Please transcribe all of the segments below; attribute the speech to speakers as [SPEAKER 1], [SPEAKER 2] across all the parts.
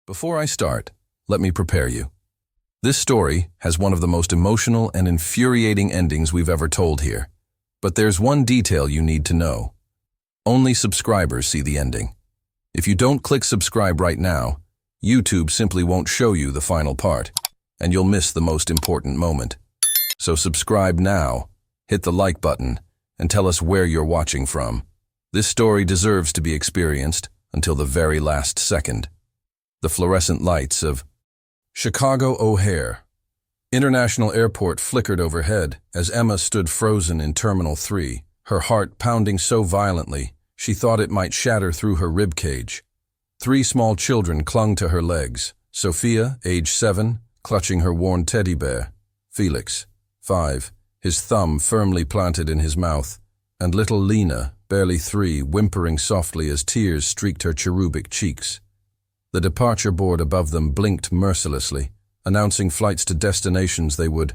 [SPEAKER 1] Before I start, let me prepare you. This story has one of the most emotional and infuriating endings we've ever told here. But there's one detail you need to know. Only subscribers see the ending. If you don't click subscribe right now, YouTube simply won't show you the final part, and you'll miss the most important moment. So subscribe now, hit the like button, and tell us where you're watching from. This story deserves to be experienced until the very last second. The fluorescent lights of Chicago O'Hare International Airport flickered overhead as Emma stood frozen in Terminal 3, her heart pounding so violently she thought it might shatter through her rib cage. 3 small children clung to her legs, Sophia, age 7, clutching her worn teddy bear, Felix, 5, his thumb firmly planted in his mouth, and little Lena, barely 3, whimpering softly as tears streaked her cherubic cheeks. The departure board above them blinked mercilessly, announcing flights to destinations they would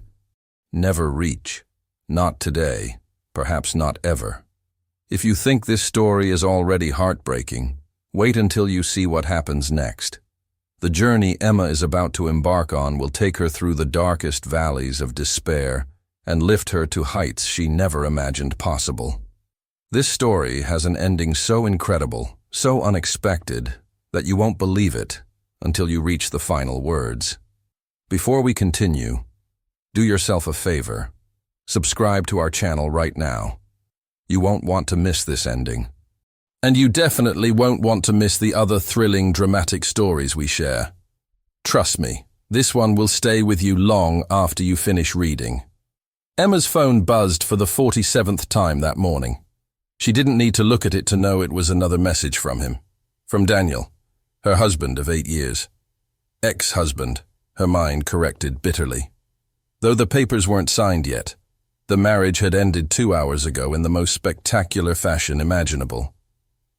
[SPEAKER 1] never reach. Not today, perhaps not ever. If you think this story is already heartbreaking, wait until you see what happens next. The journey Emma is about to embark on will take her through the darkest valleys of despair and lift her to heights she never imagined possible. This story has an ending so incredible, so unexpected, that you won't believe it until you reach the final words. Before we continue, do yourself a favor. Subscribe to our channel right now. You won't want to miss this ending. And you definitely won't want to miss the other thrilling, dramatic stories we share. Trust me, this one will stay with you long after you finish reading. Emma's phone buzzed for the 47th time that morning. She didn't need to look at it to know it was another message from him. From Daniel, her husband of 8 years. Ex-husband, her mind corrected bitterly. Though the papers weren't signed yet, the marriage had ended 2 hours ago in the most spectacular fashion imaginable.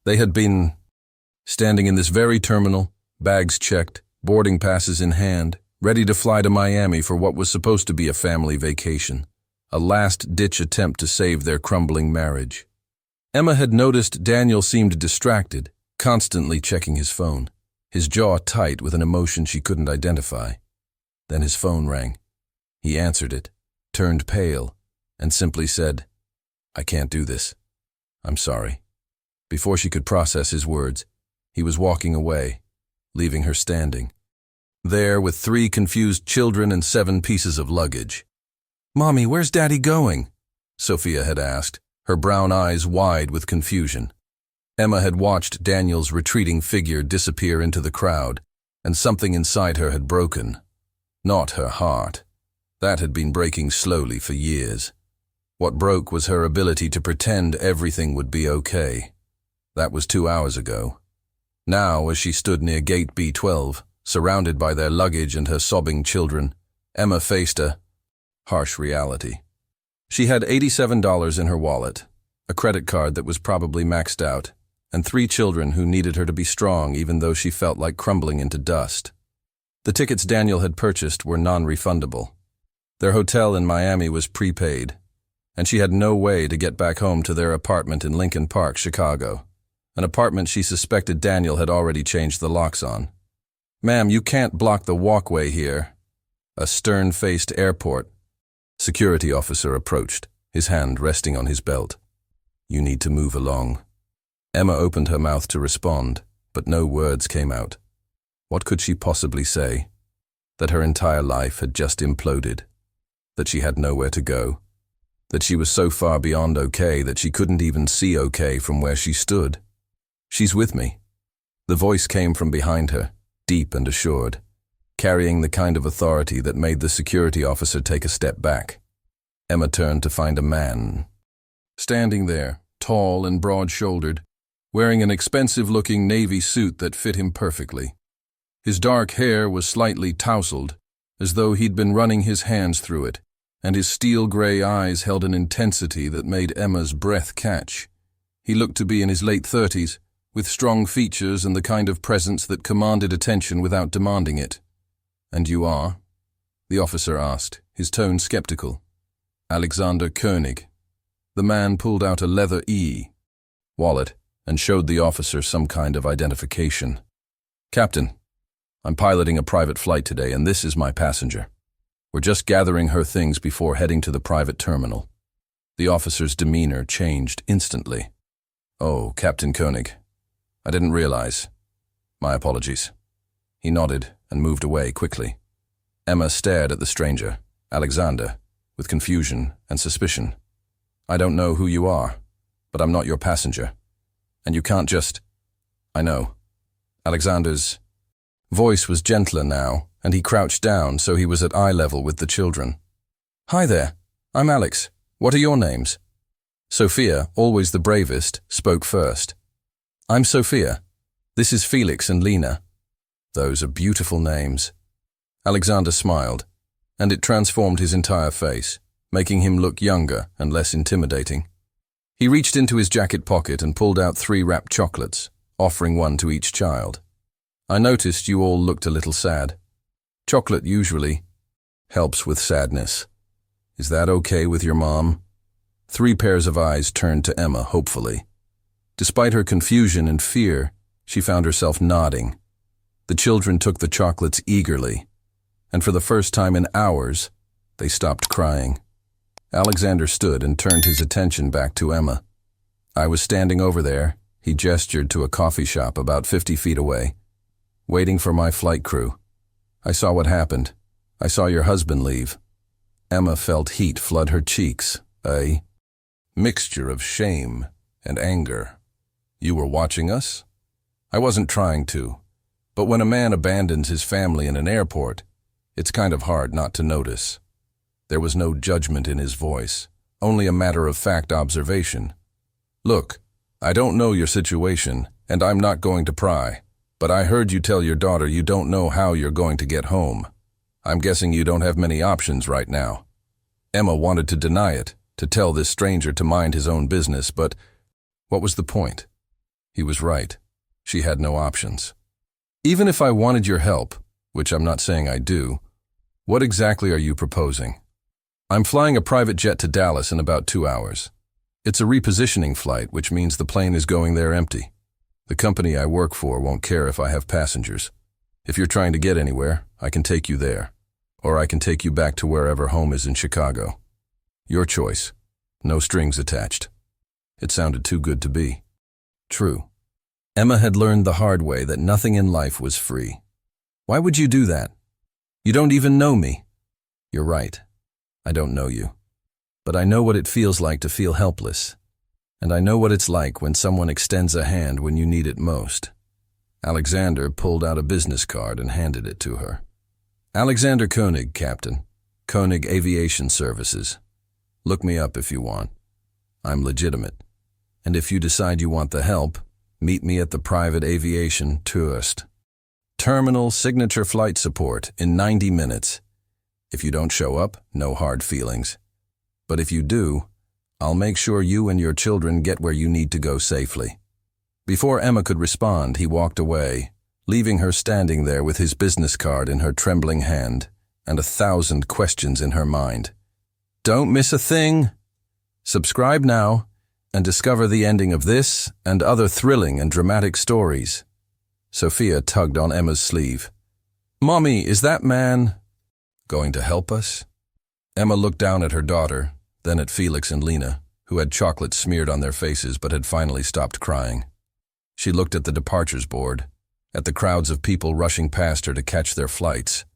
[SPEAKER 1] They had been standing in this very terminal, bags checked, boarding passes in hand, ready to fly to Miami for what was supposed to be a family vacation, a last-ditch attempt to save their crumbling marriage. Emma had noticed Daniel seemed distracted, constantly checking his phone, his jaw tight with an emotion she couldn't identify. Then his phone rang. He answered it, turned pale, and simply said, "I can't do this. I'm sorry." Before she could process his words, he was walking away, leaving her standing there with 3 confused children and 7 pieces of luggage. "Mommy, where's Daddy going?" Sophia had asked, her brown eyes wide with confusion. Emma had watched Daniel's retreating figure disappear into the crowd, and something inside her had broken. Not her heart. That had been breaking slowly for years. What broke was her ability to pretend everything would be okay. That was 2 hours ago. Now, as she stood near Gate B12, surrounded by their luggage and her sobbing children, Emma faced a harsh reality. She had $87 in her wallet, a credit card that was probably maxed out, and 3 children who needed her to be strong even though she felt like crumbling into dust. The tickets Daniel had purchased were non-refundable. Their hotel in Miami was prepaid, and she had no way to get back home to their apartment in Lincoln Park, Chicago, an apartment she suspected Daniel had already changed the locks on. "Ma'am, you can't block the walkway here." A stern-faced airport security officer approached, his hand resting on his belt. "You need to move along." Emma opened her mouth to respond, but no words came out. What could she possibly say? That her entire life had just imploded, that she had nowhere to go, that she was so far beyond okay that she couldn't even see okay from where she stood. "She's with me." The voice came from behind her, deep and assured, carrying the kind of authority that made the security officer take a step back. Emma turned to find a man standing there, tall and broad-shouldered, wearing an expensive-looking navy suit that fit him perfectly. His dark hair was slightly tousled, as though he'd been running his hands through it, and his steel-gray eyes held an intensity that made Emma's breath catch. He looked to be in his late 30s, with strong features and the kind of presence that commanded attention without demanding it. "And you are?" the officer asked, his tone skeptical. "Alexander Koenig." The man pulled out a leather wallet and showed the officer some kind of identification. "Captain, I'm piloting a private flight today, and this is my passenger. We're just gathering her things before heading to the private terminal." The officer's demeanor changed instantly. "Oh, Captain Koenig. I didn't realize. My apologies." He nodded and moved away quickly. Emma stared at the stranger, Alexander, with confusion and suspicion. "I don't know who you are, but I'm not your passenger. And you can't just—" "I know." Alexander's voice was gentler now, and he crouched down so he was at eye level with the children. "Hi there, I'm Alex. What are your names?" Sophia, always the bravest, spoke first. "I'm Sophia. This is Felix and Lena." "Those are beautiful names." Alexander smiled, and it transformed his entire face, making him look younger and less intimidating. He reached into his jacket pocket and pulled out 3 wrapped chocolates, offering one to each child. "I noticed you all looked a little sad. Chocolate usually helps with sadness. Is that okay with your mom?" 3 pairs of eyes turned to Emma hopefully. Despite her confusion and fear, she found herself nodding. The children took the chocolates eagerly, and for the first time in hours, they stopped crying. Alexander stood and turned his attention back to Emma. "I was standing over there," he gestured to a coffee shop about 50 feet away, "waiting for my flight crew. I saw what happened. I saw your husband leave." Emma felt heat flood her cheeks, a mixture of shame and anger. "You were watching us?" "I wasn't trying to, but when a man abandons his family in an airport, it's kind of hard not to notice." There was no judgment in his voice, only a matter-of-fact observation. "Look, I don't know your situation, and I'm not going to pry, but I heard you tell your daughter you don't know how you're going to get home. I'm guessing you don't have many options right now." Emma wanted to deny it, to tell this stranger to mind his own business, but what was the point? He was right. She had no options. "Even if I wanted your help, which I'm not saying I do, what exactly are you proposing?" "I'm flying a private jet to Dallas in about 2 hours. It's a repositioning flight, which means the plane is going there empty. The company I work for won't care if I have passengers. If you're trying to get anywhere, I can take you there, or I can take you back to wherever home is in Chicago. Your choice. No strings attached." It sounded too good to be true. Emma had learned the hard way that nothing in life was free. "Why would you do that? You don't even know me." "You're right. I don't know you. But I know what it feels like to feel helpless. And I know what it's like when someone extends a hand when you need it most." Alexander pulled out a business card and handed it to her. "Alexander Koenig, Captain. Koenig Aviation Services. Look me up if you want. I'm legitimate. And if you decide you want the help, meet me at the private aviation tourist terminal signature flight support in 90 minutes. If you don't show up, no hard feelings. But if you do, I'll make sure you and your children get where you need to go safely." Before Emma could respond, he walked away, leaving her standing there with his business card in her trembling hand and 1,000 questions in her mind. Don't miss a thing. Subscribe now and discover the ending of this and other thrilling and dramatic stories. Sophia tugged on Emma's sleeve. "Mommy, is that man going to help us?" Emma looked down at her daughter, then at Felix and Lena, who had chocolate smeared on their faces but had finally stopped crying. She looked at the departures board, at the crowds of people rushing past her to catch their flights,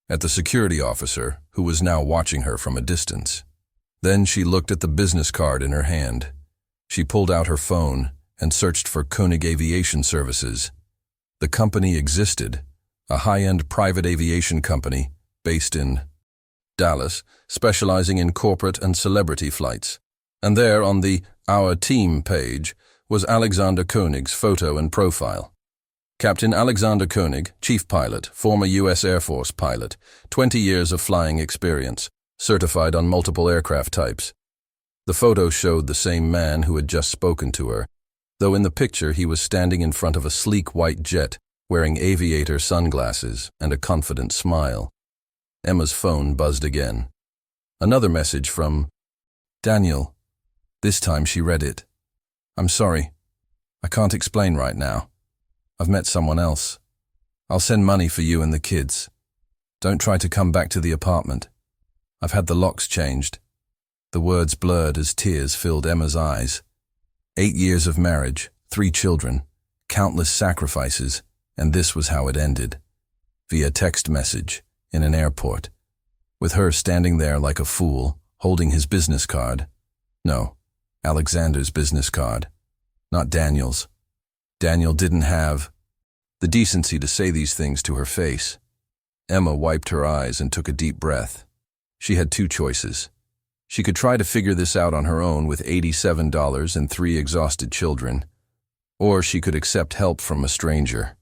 [SPEAKER 1] at the security officer who was now watching her from a distance. Then she looked at the business card in her hand. She pulled out her phone and searched for Koenig Aviation Services. The company existed, a high-end private aviation company based in Dallas, specializing in corporate and celebrity flights. And there on the Our Team page was Alexander Koenig's photo and profile. Captain Alexander Koenig, chief pilot, former U.S. Air Force pilot, 20 years of flying experience, certified on multiple aircraft types. The photo showed the same man who had just spoken to her, though in the picture he was standing in front of a sleek white jet, wearing aviator sunglasses and a confident smile. Emma's phone buzzed again. Another message from Daniel. This time she read it. "I'm sorry. I can't explain right now. I've met someone else." I'll send money for you and the kids. Don't try to come back to the apartment. I've had the locks changed." The words blurred as tears filled Emma's eyes. 8 years of marriage, 3 children, countless sacrifices, and this was how it ended. Via text message, in an airport, with her standing there like a fool, holding his business card. No, Alexander's business card, not Daniel's. Daniel didn't have the decency to say these things to her face. Emma wiped her eyes and took a deep breath. She had 2 choices. She could try to figure this out on her own with $87 and 3 exhausted children, or she could accept help from a stranger.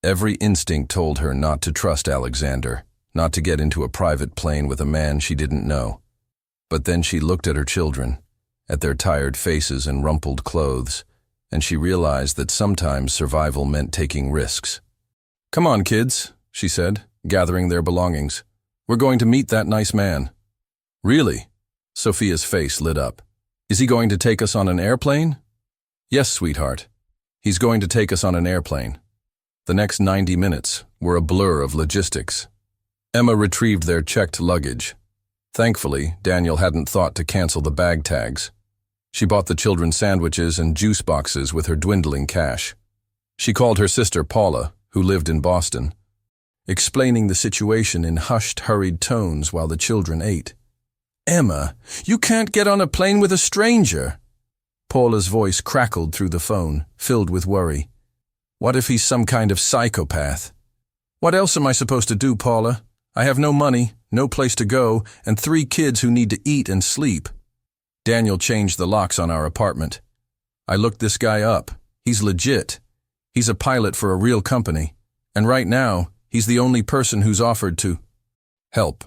[SPEAKER 1] Every instinct told her not to trust Alexander, not to get into a private plane with a man she didn't know. But then she looked at her children, at their tired faces and rumpled clothes, and she realized that sometimes survival meant taking risks. "Come on, kids," she said, gathering their belongings. "We're going to meet that nice man." "Really?" Sophia's face lit up. "Is he going to take us on an airplane?" "Yes, sweetheart. He's going to take us on an airplane." The next 90 minutes were a blur of logistics. Emma retrieved their checked luggage. Thankfully, Daniel hadn't thought to cancel the bag tags. She bought the children sandwiches and juice boxes with her dwindling cash. She called her sister Paula, who lived in Boston, explaining the situation in hushed, hurried tones while the children ate. "Emma, you can't get on a plane with a stranger." Paula's voice crackled through the phone, filled with worry. "What if he's some kind of psychopath?" "What else am I supposed to do, Paula? I have no money, no place to go, and 3 kids who need to eat and sleep." "Daniel changed the locks on our apartment. I looked this guy up. He's legit. He's a pilot for a real company, and right now, he's the only person who's offered to help."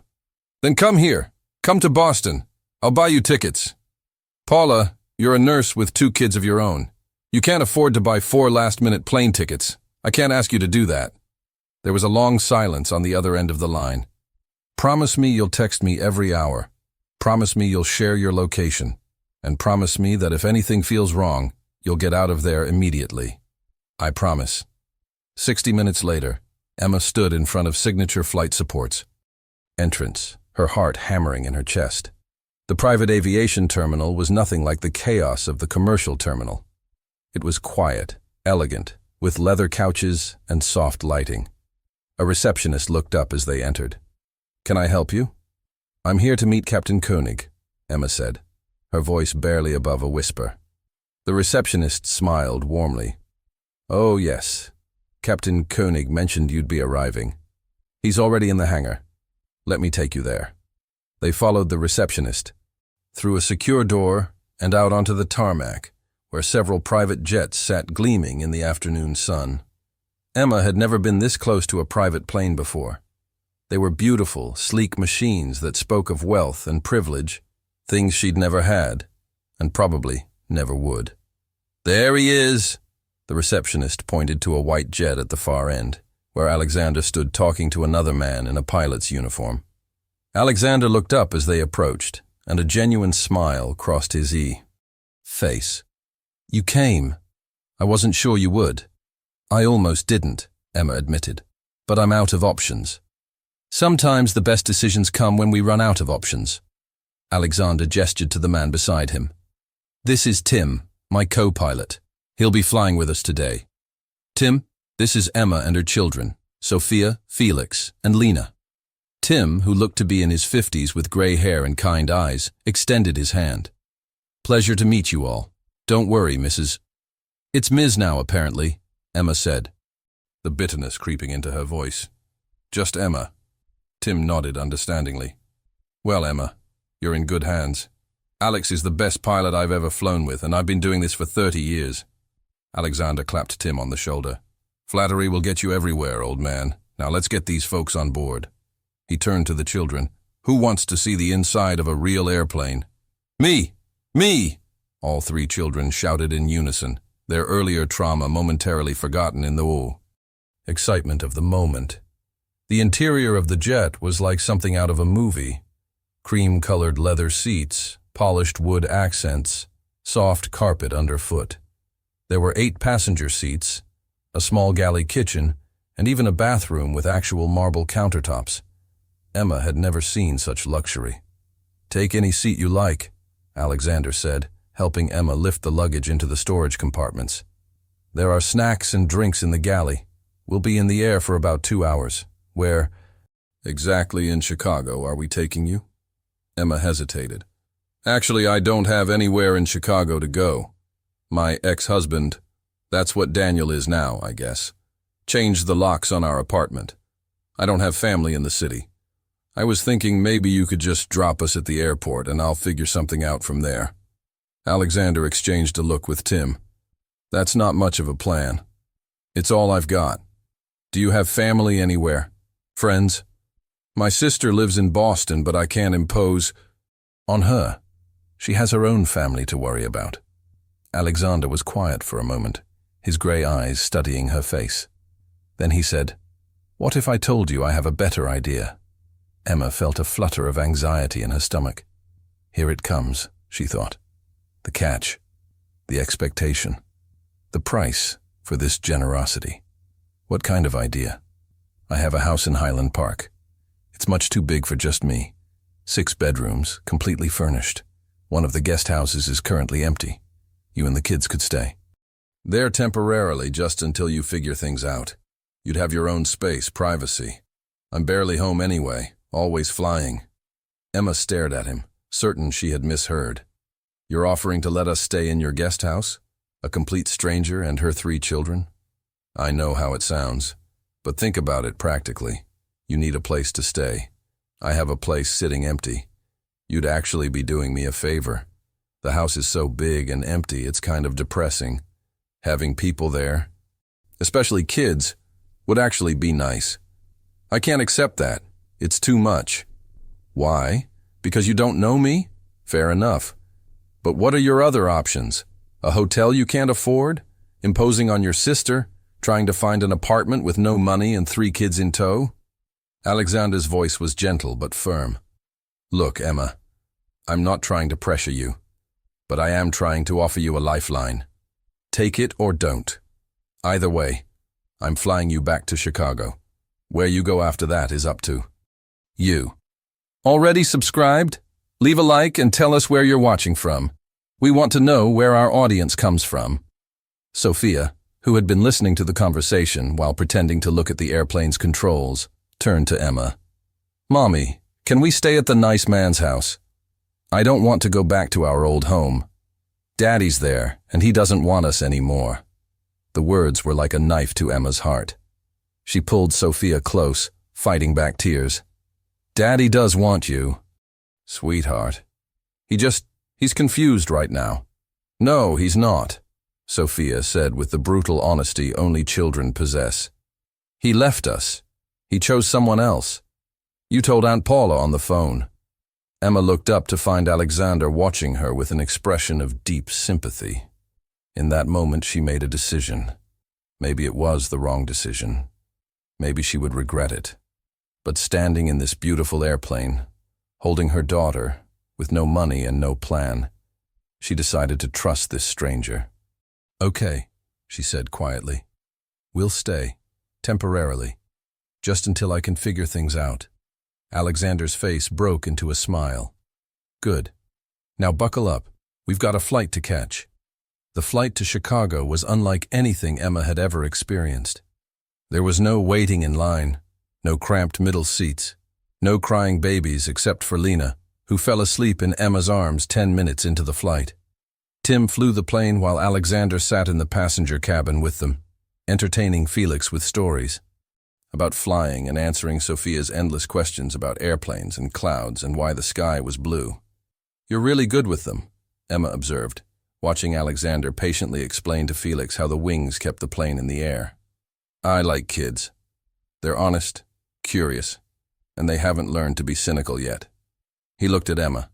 [SPEAKER 1] "Then come here. Come to Boston. I'll buy you tickets." "Paula, you're a nurse with 2 kids of your own. You can't afford to buy 4 last-minute plane tickets. I can't ask you to do that." There was a long silence on the other end of the line. "Promise me you'll text me every hour. Promise me you'll share your location. And promise me that if anything feels wrong, you'll get out of there immediately." "I promise." 60 minutes later, Emma stood in front of Signature Flight Support's entrance, her heart hammering in her chest. The private aviation terminal was nothing like the chaos of the commercial terminal. It was quiet, elegant, with leather couches and soft lighting. A receptionist looked up as they entered. "Can I help you?" "I'm here to meet Captain Koenig," Emma said, her voice barely above a whisper. The receptionist smiled warmly. "Oh, yes. Captain Koenig mentioned you'd be arriving. He's already in the hangar. Let me take you there." They followed the receptionist, through a secure door and out onto the tarmac, where several private jets sat gleaming in the afternoon sun. Emma had never been this close to a private plane before. They were beautiful, sleek machines that spoke of wealth and privilege, things she'd never had, and probably never would. "There he is!" The receptionist pointed to a white jet at the far end, where Alexander stood talking to another man in a pilot's uniform. Alexander looked up as they approached, and a genuine smile crossed his face. "You came. I wasn't sure you would." "I almost didn't," Emma admitted, "but I'm out of options." "Sometimes the best decisions come when we run out of options." Alexander gestured to the man beside him. "This is Tim, my co-pilot. He'll be flying with us today. Tim, this is Emma and her children, Sophia, Felix, and Lena." Tim, who looked to be in his 50s with gray hair and kind eyes, extended his hand. "Pleasure to meet you all. Don't worry, Mrs. It's Ms. now, apparently," Emma said, the bitterness creeping into her voice. "Just Emma." Tim nodded understandingly. "Well, Emma, you're in good hands. Alex is the best pilot I've ever flown with, and I've been doing this for 30 years. Alexander clapped Tim on the shoulder. "Flattery will get you everywhere, old man. Now let's get these folks on board." He turned to the children. "Who wants to see the inside of a real airplane?" "Me! Me!" All 3 children shouted in unison, their earlier trauma momentarily forgotten in the excitement of the moment. The interior of the jet was like something out of a movie. Cream-colored leather seats, polished wood accents, soft carpet underfoot. There were 8 passenger seats, a small galley kitchen, and even a bathroom with actual marble countertops. Emma had never seen such luxury. "Take any seat you like," Alexander said, helping Emma lift the luggage into the storage compartments. "There are snacks and drinks in the galley. We'll be in the air for about 2 hours. Where exactly in Chicago are we taking you?" Emma hesitated. "Actually, I don't have anywhere in Chicago to go. My ex-husband, that's what Daniel is now, I guess, changed the locks on our apartment. I don't have family in the city. I was thinking maybe you could just drop us at the airport and I'll figure something out from there." Alexander exchanged a look with Tim. "That's not much of a plan. It's all I've got. Do you have family anywhere? Friends? My sister lives in Boston, but I can't impose on her. She has her own family to worry about." Alexander was quiet for a moment, his gray eyes studying her face. Then he said, "What if I told you I have a better idea?" Emma felt a flutter of anxiety in her stomach. Here it comes, she thought. The catch, the expectation, the price for this generosity. What kind of idea? "I have a house in Highland Park. It's much too big for just me. 6 bedrooms, completely furnished. One of the guest houses is currently empty. You and the kids could stay there temporarily, just until you figure things out. You'd have your own space, privacy. I'm barely home anyway, always flying." Emma stared at him, certain she had misheard. "You're offering to let us stay in your guest house? A complete stranger and her 3 children? I know how it sounds, but think about it practically. You need a place to stay. I have a place sitting empty. You'd actually be doing me a favor. The house is so big and empty, it's kind of depressing. Having people there, especially kids, would actually be nice. I can't accept that. It's too much." "Why? Because you don't know me? Fair enough. But what are your other options? A hotel you can't afford? Imposing on your sister? Trying to find an apartment with no money and 3 kids in tow?" Alexander's voice was gentle but firm. "Look, Emma, I'm not trying to pressure you, but I am trying to offer you a lifeline. Take it or don't. Either way, I'm flying you back to Chicago. Where you go after that is up to you." Already subscribed? Leave a like and tell us where you're watching from. We want to know where our audience comes from. Sophia, who had been listening to the conversation while pretending to look at the airplane's controls, turned to Emma. "Mommy, can we stay at the nice man's house? I don't want to go back to our old home. Daddy's there, and he doesn't want us anymore." The words were like a knife to Emma's heart. She pulled Sophia close, fighting back tears. "Daddy does want you." "Sweetheart. He's confused right now." "No, he's not," Sophia said with the brutal honesty only children possess. "He left us. He chose someone else. You told Aunt Paula on the phone." Emma looked up to find Alexander watching her with an expression of deep sympathy. In that moment she made a decision. Maybe it was the wrong decision. Maybe she would regret it. But standing in this beautiful airplane, holding her daughter, with no money and no plan, she decided to trust this stranger. "Okay," she said quietly. "We'll stay, temporarily, just until I can figure things out." Alexander's face broke into a smile. "Good. Now buckle up. We've got a flight to catch." The flight to Chicago was unlike anything Emma had ever experienced. There was no waiting in line, no cramped middle seats, no crying babies except for Lena, who fell asleep in Emma's arms 10 minutes into the flight. Tim flew the plane while Alexander sat in the passenger cabin with them, entertaining Felix with stories about flying and answering Sophia's endless questions about airplanes and clouds and why the sky was blue. "You're really good with them," Emma observed, watching Alexander patiently explain to Felix how the wings kept the plane in the air. "I like kids. They're honest, curious, and they haven't learned to be cynical yet." He looked at Emma.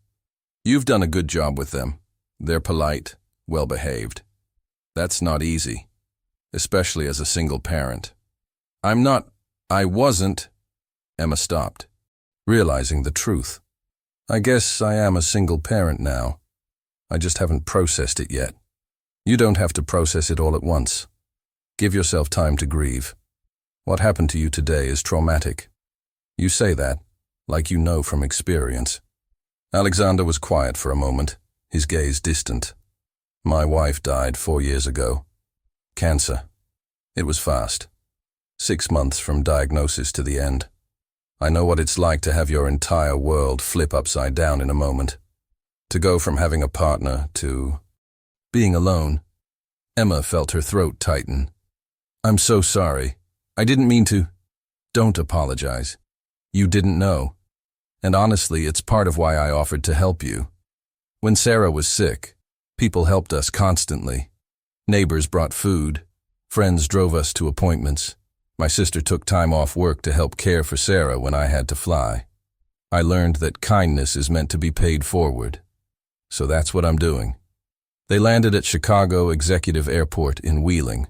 [SPEAKER 1] "You've done a good job with them. They're polite, well-behaved. That's not easy, especially as a single parent." I wasn't. Emma stopped, realizing the truth. "I guess I am a single parent now. I just haven't processed it yet." "You don't have to process it all at once. Give yourself time to grieve. What happened to you today is traumatic. You say that, like you know from experience. Alexander was quiet for a moment, his gaze distant. My wife died 4 years ago. Cancer. It was fast. 6 months from diagnosis to the end. I know what it's like to have your entire world flip upside down in a moment. To go from having a partner to being alone. Emma felt her throat tighten. I'm so sorry. I didn't mean to. Don't apologize. You didn't know. And honestly, it's part of why I offered to help you. When Sarah was sick, people helped us constantly. Neighbors brought food. Friends drove us to appointments. My sister took time off work to help care for Sarah when I had to fly. I learned that kindness is meant to be paid forward. So that's what I'm doing. They landed at Chicago Executive Airport in Wheeling,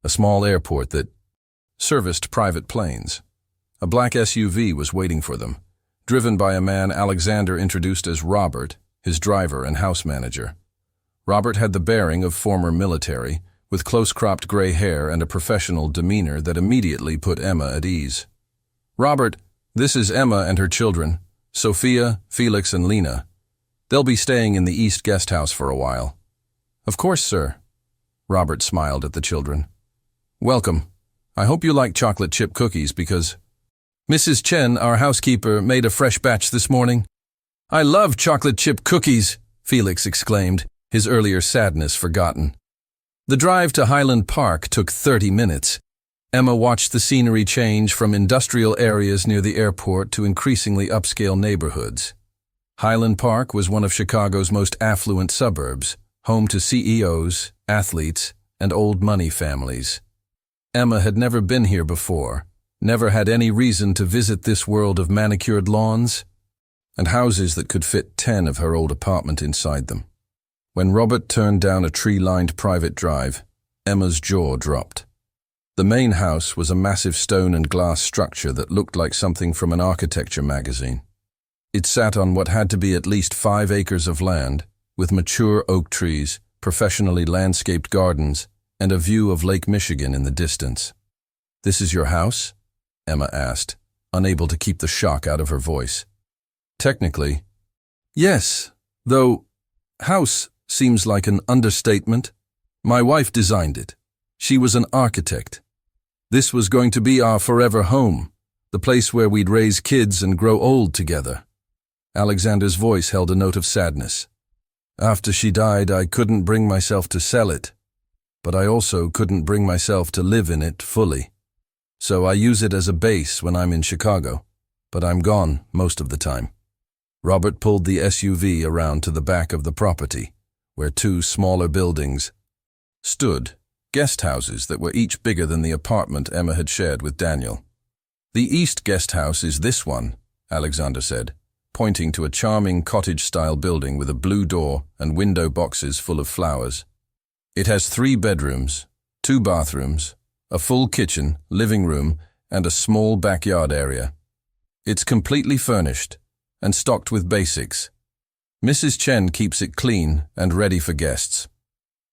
[SPEAKER 1] a small airport that serviced private planes. A black SUV was waiting for them, driven by a man Alexander introduced as Robert, his driver and house manager. Robert had the bearing of former military, with close-cropped gray hair and a professional demeanor that immediately put Emma at ease. Robert, this is Emma and her children, Sophia, Felix, and Lena. They'll be staying in the East Guest House for a while. Of course, sir. Robert smiled at the children. Welcome. I hope you like chocolate chip cookies because Mrs. Chen, our housekeeper, made a fresh batch this morning. I love chocolate chip cookies, Felix exclaimed, his earlier sadness forgotten. The drive to Highland Park took 30 minutes. Emma watched the scenery change from industrial areas near the airport to increasingly upscale neighborhoods. Highland Park was one of Chicago's most affluent suburbs, home to CEOs, athletes, and old money families. Emma had never been here before, never had any reason to visit this world of manicured lawns and houses that could fit 10 of her old apartment inside them. When Robert turned down a tree-lined private drive, Emma's jaw dropped. The main house was a massive stone and glass structure that looked like something from an architecture magazine. It sat on what had to be at least 5 acres of land, with mature oak trees, professionally landscaped gardens, and a view of Lake Michigan in the distance. This is your house? Emma asked, unable to keep the shock out of her voice. Technically, yes, though house seems like an understatement. My wife designed it. She was an architect. This was going to be our forever home, the place where we'd raise kids and grow old together. Alexander's voice held a note of sadness. After she died, I couldn't bring myself to sell it, but I also couldn't bring myself to live in it fully. So I use it as a base when I'm in Chicago, but I'm gone most of the time. Robert pulled the SUV around to the back of the property, where 2 smaller buildings stood, guest houses that were each bigger than the apartment Emma had shared with Daniel. The East Guest House is this one, Alexander said, pointing to a charming cottage-style building with a blue door and window boxes full of flowers. It has 3 bedrooms, 2 bathrooms, a full kitchen, living room, and a small backyard area. It's completely furnished and stocked with basics. Mrs. Chen keeps it clean and ready for guests.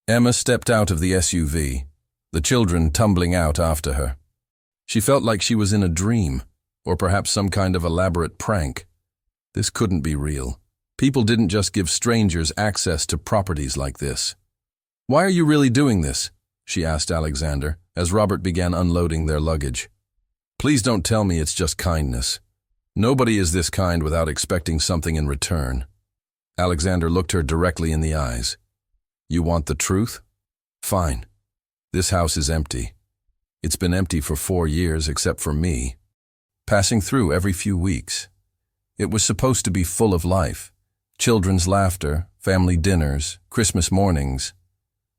[SPEAKER 1] Emma stepped out of the SUV, the children tumbling out after her. She felt like she was in a dream, or perhaps some kind of elaborate prank. This couldn't be real. People didn't just give strangers access to properties like this. Why are you really doing this? She asked Alexander, as Robert began unloading their luggage. Please don't tell me it's just kindness. Nobody is this kind without expecting something in return. Alexander looked her directly in the eyes. You want the truth? Fine. This house is empty. It's been empty for 4 years except for me, passing through every few weeks. It was supposed to be full of life, children's laughter, family dinners, Christmas mornings.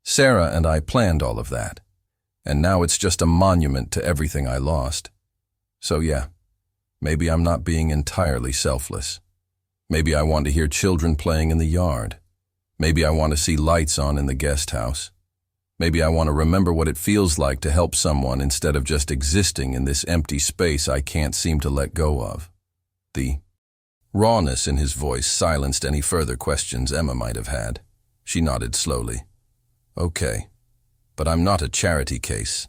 [SPEAKER 1] Sarah and I planned all of that, and now it's just a monument to everything I lost. So yeah, maybe I'm not being entirely selfless. Maybe I want to hear children playing in the yard. Maybe I want to see lights on in the guest house. Maybe I want to remember what it feels like to help someone instead of just existing in this empty space I can't seem to let go of. The rawness in his voice silenced any further questions Emma might have had. She nodded slowly. Okay, but I'm not a charity case.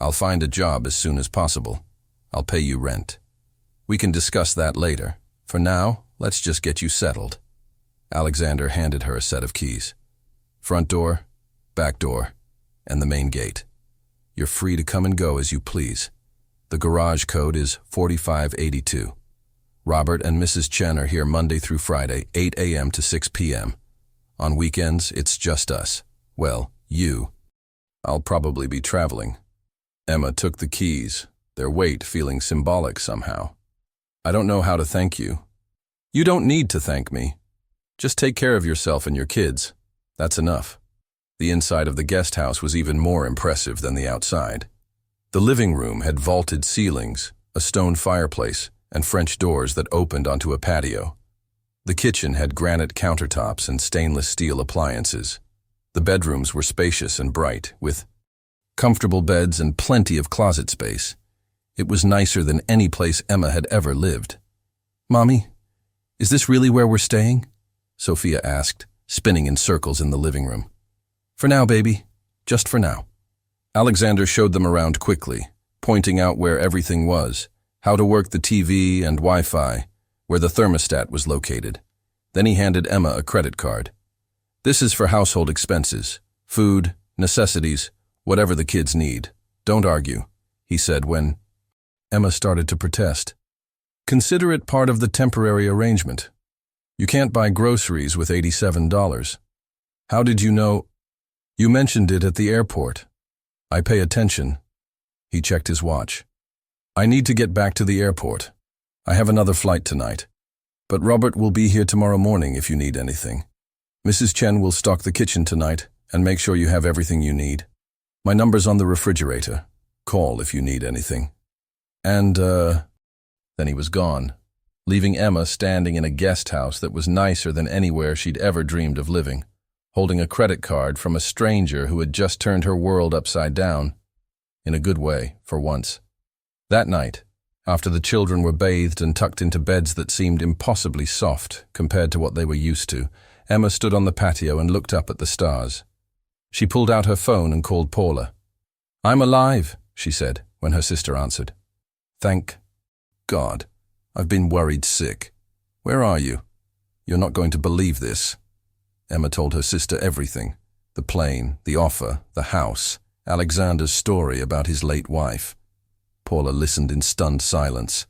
[SPEAKER 1] I'll find a job as soon as possible. I'll pay you rent. We can discuss that later. For now, let's just get you settled. Alexander handed her a set of keys. Front door, back door, and the main gate. You're free to come and go as you please. The garage code is 4582. Robert and Mrs. Chen are here Monday through Friday, 8 a.m. to 6 p.m. On weekends, it's just us. Well, you. I'll probably be traveling. Emma took the keys, their weight feeling symbolic somehow. I don't know how to thank you. You don't need to thank me. Just take care of yourself and your kids. That's enough. The inside of the guest house was even more impressive than the outside. The living room had vaulted ceilings, a stone fireplace, and French doors that opened onto a patio. The kitchen had granite countertops and stainless steel appliances. The bedrooms were spacious and bright, with comfortable beds and plenty of closet space. It was nicer than any place Emma had ever lived. "Mommy, is this really where we're staying?" Sophia asked, spinning in circles in the living room. "For now, baby. Just for now." Alexander showed them around quickly, pointing out where everything was, how to work the TV and Wi-Fi, where the thermostat was located. Then he handed Emma a credit card. "This is for household expenses, food, necessities, whatever the kids need. Don't argue," he said when Emma started to protest. "Consider it part of the temporary arrangement. You can't buy groceries with $87. How did you know? You mentioned it at the airport. I pay attention." He checked his watch. "I need to get back to the airport. I have another flight tonight. But Robert will be here tomorrow morning if you need anything. Mrs. Chen will stock the kitchen tonight and make sure you have everything you need. My number's on the refrigerator. Call if you need anything." And, Then he was gone, leaving Emma standing in a guest house that was nicer than anywhere she'd ever dreamed of living, holding a credit card from a stranger who had just turned her world upside down. In a good way, for once. That night, after the children were bathed and tucked into beds that seemed impossibly soft compared to what they were used to, Emma stood on the patio and looked up at the stars. She pulled out her phone and called Paula. "I'm alive," she said, when her sister answered. "Thank God. I've been worried sick. Where are you? You're not going to believe this." Emma told her sister everything. The plane, the offer, the house, Alexander's story about his late wife. Paula listened in stunned silence.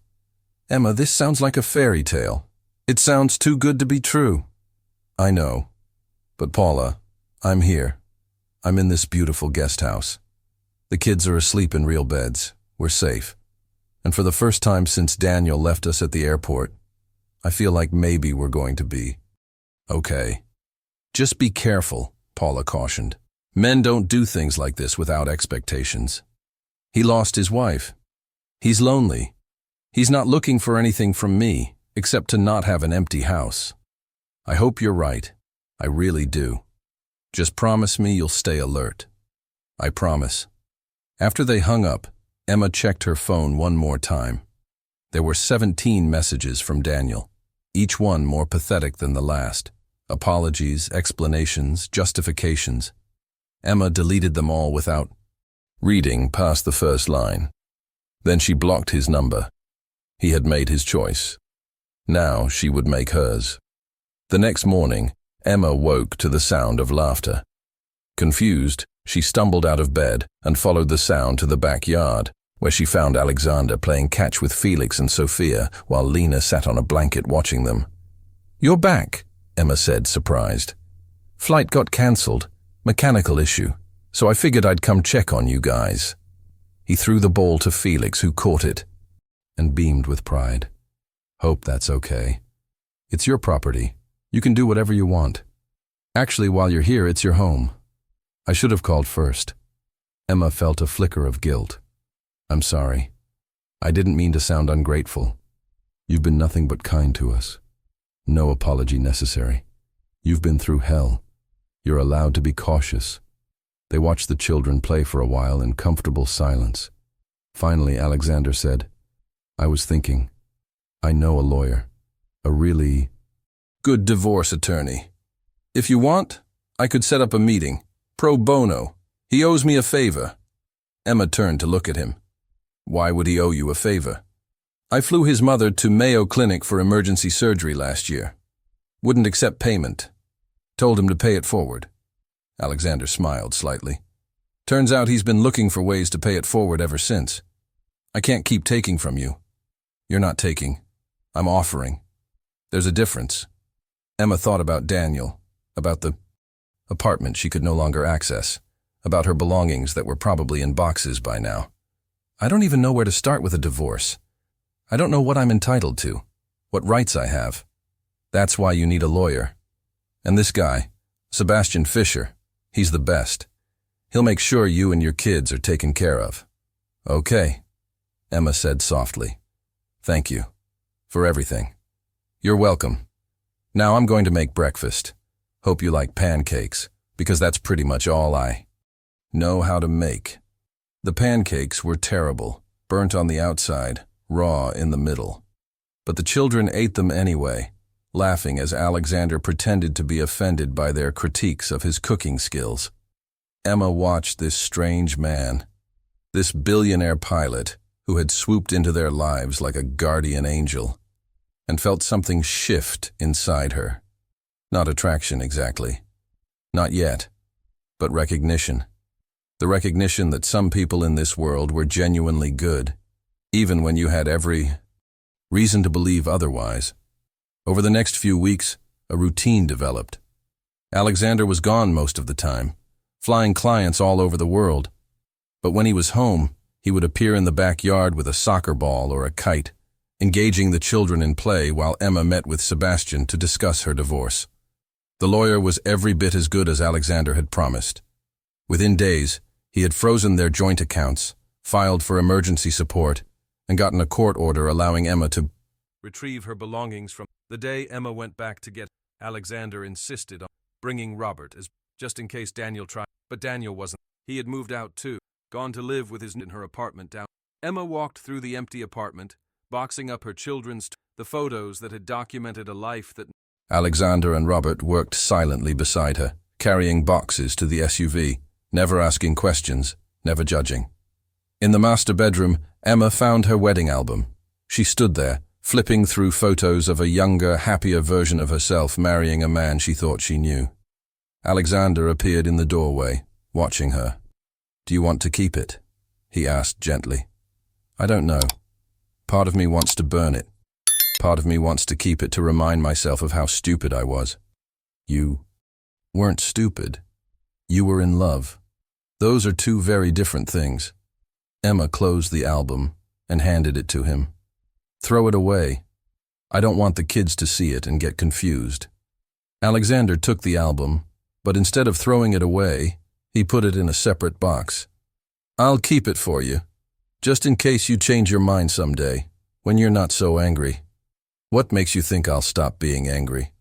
[SPEAKER 1] "Emma, this sounds like a fairy tale. It sounds too good to be true." "I know. But Paula, I'm here. I'm in this beautiful guest house. The kids are asleep in real beds. We're safe. And for the first time since Daniel left us at the airport, I feel like maybe we're going to be okay." "Just be careful," Paula cautioned. "Men don't do things like this without expectations. He lost his wife. He's lonely. He's not looking for anything from me, except to not have an empty house. I hope you're right. I really do. Just promise me you'll stay alert." "I promise." After they hung up, Emma checked her phone one more time. There were 17 messages from Daniel, each one more pathetic than the last. Apologies, explanations, justifications. Emma deleted them all without reading past the first line. Then she blocked his number. He had made his choice. Now she would make hers. The next morning, Emma woke to the sound of laughter. Confused, she stumbled out of bed and followed the sound to the backyard, where she found Alexander playing catch with Felix and Sophia while Lena sat on a blanket watching them. "You're back," Emma said, surprised. "Flight got cancelled. Mechanical issue. So I figured I'd come check on you guys." He threw the ball to Felix, who caught it and beamed with pride. "Hope that's okay. It's your property. You can do whatever you want. Actually, while you're here, it's your home. I should have called first." Emma felt a flicker of guilt. "I'm sorry. I didn't mean to sound ungrateful. You've been nothing but kind to us. No apology necessary. You've been through hell. You're allowed to be cautious." They watched the children play for a while in comfortable silence. Finally, Alexander said, "I was thinking, I know a lawyer, a really good divorce attorney. If you want, I could set up a meeting, pro bono. He owes me a favor." Emma turned to look at him. Why would he owe you a favor? I flew his mother to Mayo Clinic for emergency surgery last year. Wouldn't accept payment. Told him to pay it forward. Alexander smiled slightly. Turns out he's been looking for ways to pay it forward ever since. I can't keep taking from you. You're not taking. I'm offering. There's a difference. Emma thought about Daniel, about the apartment she could no longer access, about her belongings that were probably in boxes by now. I don't even know where to start with a divorce. I don't know what I'm entitled to, what rights I have. That's why you need a lawyer. And this guy, Sebastian Fisher, he's the best. He'll make sure you and your kids are taken care of. Okay, Emma said softly. Thank you. For everything. You're welcome. Now I'm going to make breakfast. Hope you like pancakes, because that's pretty much all I know how to make. The pancakes were terrible, burnt on the outside, raw in the middle. But the children ate them anyway, laughing as Alexander pretended to be offended by their critiques of his cooking skills. Emma watched this strange man, this billionaire pilot who had swooped into their lives like a guardian angel, and felt something shift inside her. Not attraction exactly. Not yet. But recognition. The recognition that some people in this world were genuinely good, even when you had every reason to believe otherwise. Over the next few weeks, a routine developed. Alexander was gone most of the time, flying clients all over the world. But when he was home, he would appear in the backyard with a soccer ball or a kite, engaging the children in play while Emma met with Sebastian to discuss her divorce. The lawyer was every bit as good as Alexander had promised. Within days, he had frozen their joint accounts, filed for emergency support, and gotten a court order allowing Emma to retrieve her belongings from the day Emma went back to get. Alexander insisted on bringing Robert as just in case Daniel tried, but Daniel wasn't. He had moved out too, gone to live with his in her apartment down. Emma walked through the empty apartment, boxing up her children's the photos that had documented a life that Alexander and Robert worked silently beside her, carrying boxes to the SUV, never asking questions, never judging. In the master bedroom, Emma found her wedding album. She stood there, flipping through photos of a younger, happier version of herself marrying a man she thought she knew. Alexander appeared in the doorway, watching her. "Do you want to keep it?" he asked gently. "I don't know. Part of me wants to burn it. Part of me wants to keep it to remind myself of how stupid I was." "You weren't stupid. You were in love. Those are two very different things." Emma closed the album and handed it to him. "Throw it away. I don't want the kids to see it and get confused." Alexander took the album, but instead of throwing it away, he put it in a separate box. "I'll keep it for you, just in case you change your mind someday, when you're not so angry." "What makes you think I'll stop being angry?"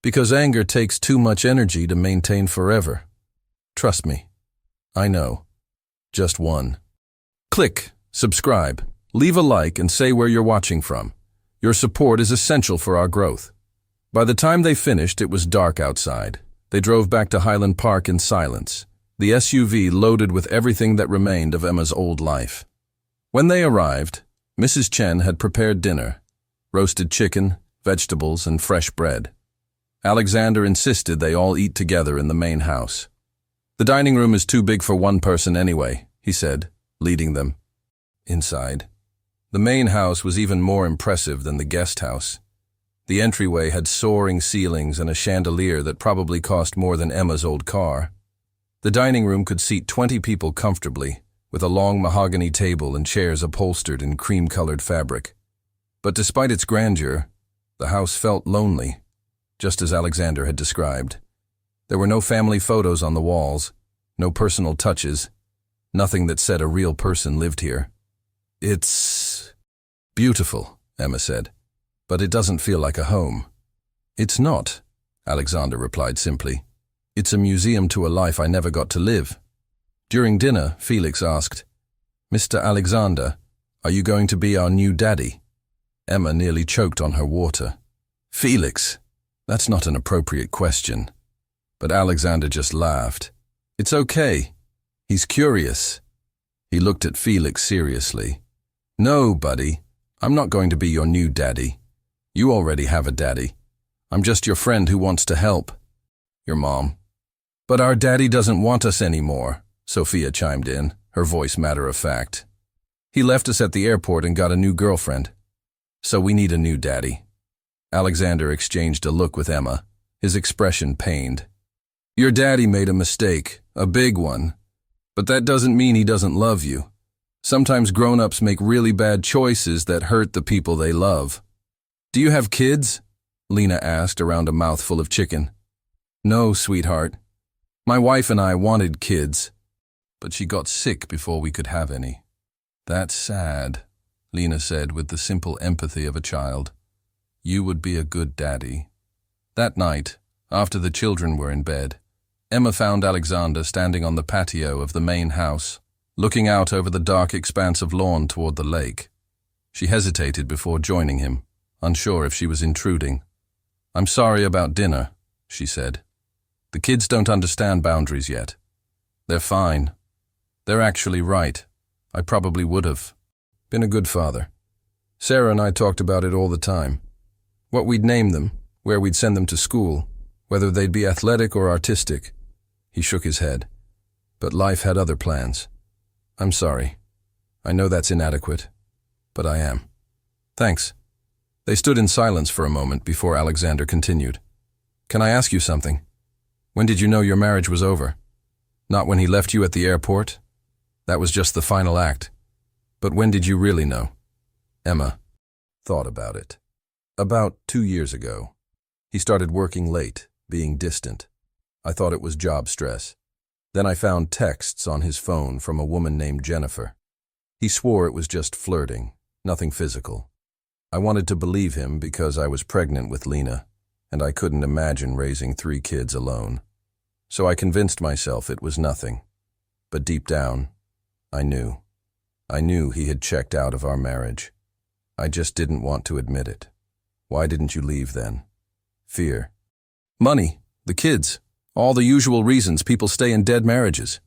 [SPEAKER 1] "Because anger takes too much energy to maintain forever. Trust me. I know. Just one." Click, subscribe, leave a like, and say where you're watching from. Your support is essential for our growth. By the time they finished, it was dark outside. They drove back to Highland Park in silence, the SUV loaded with everything that remained of Emma's old life. When they arrived, Mrs. Chen had prepared dinner: roasted chicken, vegetables, and fresh bread. Alexander insisted they all eat together in the main house. "The dining room is too big for one person anyway," he said, leading them inside. The main house was even more impressive than the guest house. The entryway had soaring ceilings and a chandelier that probably cost more than Emma's old car. The dining room could seat 20 people comfortably, with a long mahogany table and chairs upholstered in cream-colored fabric. But despite its grandeur, the house felt lonely, just as Alexander had described. There were no family photos on the walls, no personal touches, nothing that said a real person lived here. "It's beautiful," Emma said, "but it doesn't feel like a home." "It's not," Alexander replied simply. "It's a museum to a life I never got to live." During dinner, Felix asked, "Mr. Alexander, are you going to be our new daddy?" Emma nearly choked on her water. "Felix, that's not an appropriate question." But Alexander just laughed. "It's okay. He's curious. He looked at Felix seriously. "No, buddy, I'm not going to be your new daddy. You already have a daddy. I'm just your friend who wants to help. Your mom." "But our daddy doesn't want us anymore," Sophia chimed in, her voice matter-of-fact. "He left us at the airport and got a new girlfriend. So we need a new daddy." Alexander exchanged a look with Emma, his expression pained. "Your daddy made a mistake, a big one. But that doesn't mean he doesn't love you. Sometimes grown-ups make really bad choices that hurt the people they love." "Do you have kids?" Lena asked around a mouthful of chicken. "No, sweetheart. My wife and I wanted kids, but she got sick before we could have any." "That's sad," Lena said with the simple empathy of a child. "You would be a good daddy." That night, after the children were in bed, Emma found Alexander standing on the patio of the main house, looking out over the dark expanse of lawn toward the lake. She hesitated before joining him, unsure if she was intruding. "I'm sorry about dinner," she said. "The kids don't understand boundaries yet. They're fine. They're actually right. I probably would have been a good father. Sarah and I talked about it all the time. What we'd name them, where we'd send them to school, whether they'd be athletic or artistic." He shook his head. "But life had other plans. I'm sorry. I know that's inadequate, but I am." "Thanks." They stood in silence for a moment before Alexander continued. "Can I ask you something? When did you know your marriage was over? Not when he left you at the airport? That was just the final act. But when did you really know?" Emma thought about it. "About 2 years ago. He started working late, being distant. I thought it was job stress. Then I found texts on his phone from a woman named Jennifer. He swore it was just flirting, nothing physical. I wanted to believe him because I was pregnant with Lena, and I couldn't imagine raising 3 kids alone. So I convinced myself it was nothing. But deep down, I knew. I knew he had checked out of our marriage. I just didn't want to admit it. Why didn't you leave then?" "Fear." "Money, the kids, all the usual reasons people stay in dead marriages."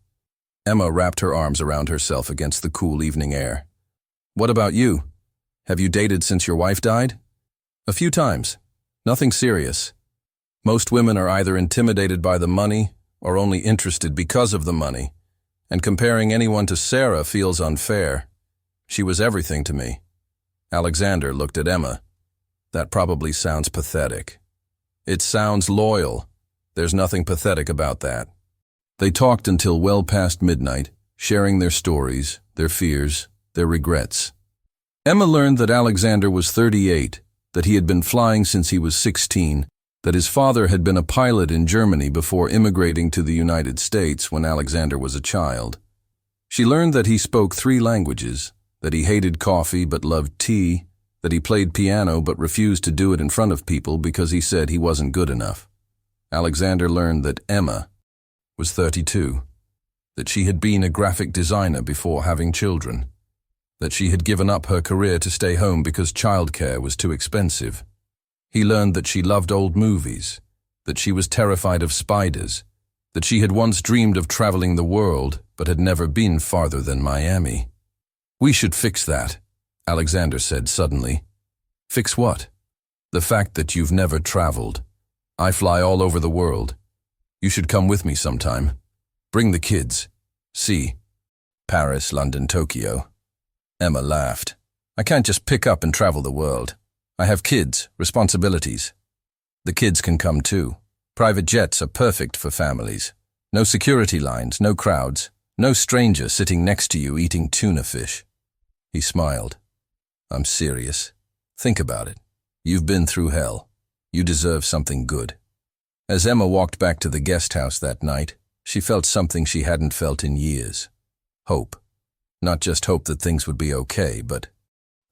[SPEAKER 1] Emma wrapped her arms around herself against the cool evening air. "What about you? Have you dated since your wife died?" "A few times. Nothing serious. Most women are either intimidated by the money or only interested because of the money, and comparing anyone to Sarah feels unfair. She was everything to me." Alexander looked at Emma. "That probably sounds pathetic." "It sounds loyal. There's nothing pathetic about that." They talked until well past midnight, sharing their stories, their fears, their regrets. Emma learned that Alexander was 38, that he had been flying since he was 16, that his father had been a pilot in Germany before immigrating to the United States when Alexander was a child. She learned that he spoke 3 languages, that he hated coffee but loved tea, that he played piano but refused to do it in front of people because he said he wasn't good enough. Alexander learned that Emma was 32, that she had been a graphic designer before having children, that she had given up her career to stay home because childcare was too expensive. He learned that she loved old movies, that she was terrified of spiders, that she had once dreamed of traveling the world but had never been farther than Miami. "We should fix that," Alexander said suddenly. "Fix what?" "The fact that you've never traveled. I fly all over the world. You should come with me sometime. Bring the kids. See. Paris, London, Tokyo." Emma laughed. "I can't just pick up and travel the world. I have kids, responsibilities." "The kids can come too. Private jets are perfect for families. No security lines, no crowds, no stranger sitting next to you eating tuna fish." He smiled. "I'm serious. Think about it. You've been through hell. You deserve something good." As Emma walked back to the guest house that night, she felt something she hadn't felt in years. Hope. Not just hope that things would be okay, but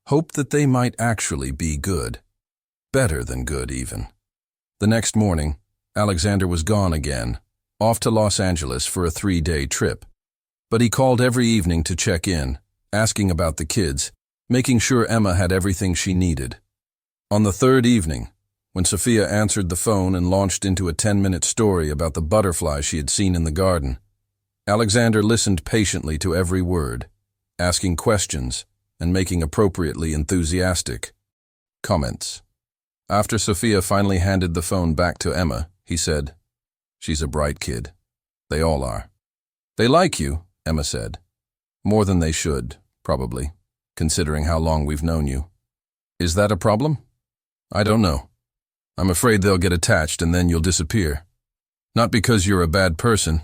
[SPEAKER 1] hope that they might actually be good. Better than good, even. The next morning, Alexander was gone again, off to Los Angeles for a 3-day trip. But he called every evening to check in, asking about the kids, making sure Emma had everything she needed. On the 3rd evening, when Sophia answered the phone and launched into a 10-minute story about the butterfly she had seen in the garden, Alexander listened patiently to every word. asking questions, and making appropriately enthusiastic comments. After Sophia finally handed the phone back to Emma, he said, "She's a bright kid. They all are." "They like you," Emma said. "More than they should, probably, considering how long we've known you." "Is that a problem?" "I don't know. I'm afraid they'll get attached and then you'll disappear. Not because you're a bad person,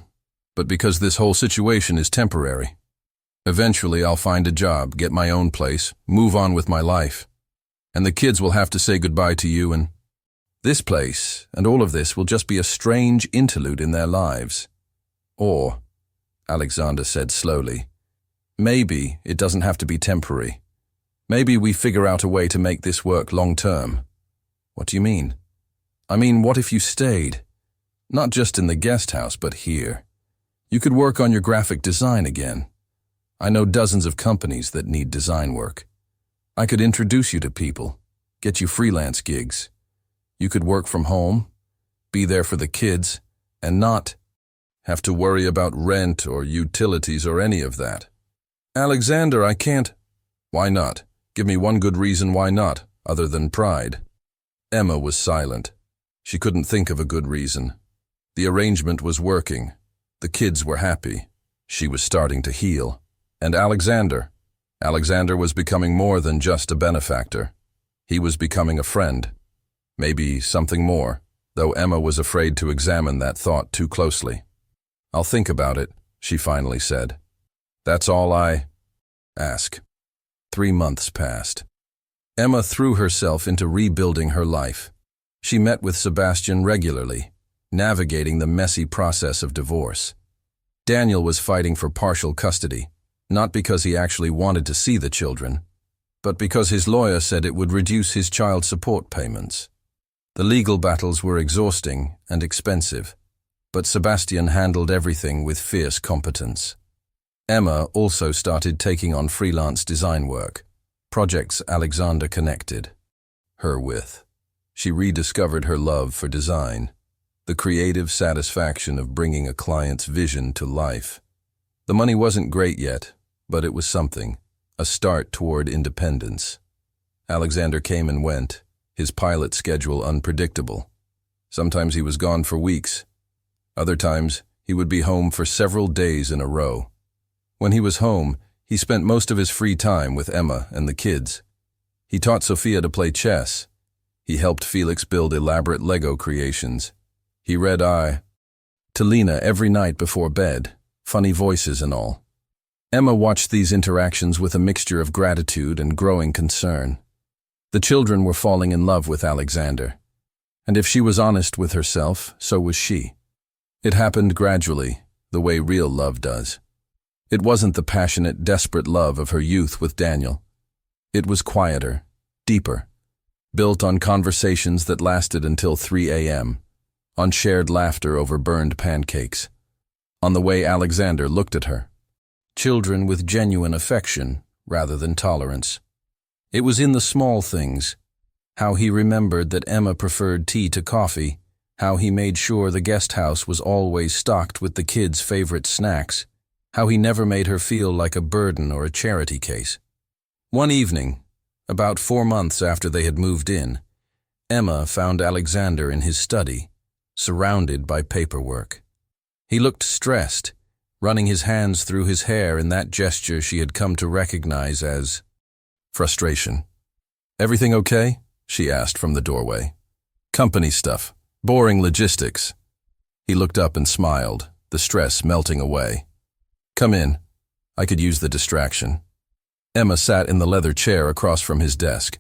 [SPEAKER 1] but because this whole situation is temporary. Eventually I'll find a job, get my own place, move on with my life. And the kids will have to say goodbye to you, and this place and all of this will just be a strange interlude in their lives. Or," Alexander said slowly, "maybe it doesn't have to be temporary. Maybe we figure out a way to make this work long-term." "What do you mean?" "I mean, what if you stayed? Not just in the guest house, but here. You could work on your graphic design again. I know dozens of companies that need design work. I could introduce you to people, get you freelance gigs. You could work from home, be there for the kids, and not have to worry about rent or utilities or any of that." "Alexander, I can't." "Why not? Give me one good reason why not, other than pride." Emma was silent. She couldn't think of a good reason. The arrangement was working. The kids were happy. She was starting to heal. And Alexander was becoming more than just a benefactor. He was becoming a friend. Maybe something more, though Emma was afraid to examine that thought too closely. "I'll think about it," she finally said. "That's all I ask." 3 months passed. Emma threw herself into rebuilding her life. She met with Sebastian regularly, navigating the messy process of divorce. Daniel was fighting for partial custody, not because he actually wanted to see the children, but because his lawyer said it would reduce his child support payments. The legal battles were exhausting and expensive, but Sebastian handled everything with fierce competence. Emma also started taking on freelance design work, projects Alexander connected her with. She rediscovered her love for design, the creative satisfaction of bringing a client's vision to life. The money wasn't great yet, but it was something, a start toward independence. Alexander came and went, his pilot schedule unpredictable. Sometimes he was gone for weeks. Other times, he would be home for several days in a row. When he was home, he spent most of his free time with Emma and the kids. He taught Sophia to play chess. He helped Felix build elaborate Lego creations. He read to Lena every night before bed, funny voices and all. Emma watched these interactions with a mixture of gratitude and growing concern. The children were falling in love with Alexander, and if she was honest with herself, so was she. It happened gradually, the way real love does. It wasn't the passionate, desperate love of her youth with Daniel. It was quieter, deeper, built on conversations that lasted until 3 a.m., on shared laughter over burned pancakes, on the way Alexander looked at her. Children with genuine affection rather than tolerance. It was in the small things, how he remembered that Emma preferred tea to coffee, how he made sure the guest house was always stocked with the kids' favorite snacks, how he never made her feel like a burden or a charity case. One evening, about 4 months after they had moved in, Emma found Alexander in his study, surrounded by paperwork. He looked stressed, running his hands through his hair in that gesture she had come to recognize as frustration. "Everything okay?" she asked from the doorway. "Company stuff. Boring logistics." He looked up and smiled, the stress melting away. "Come in. I could use the distraction." Emma sat in the leather chair across from his desk.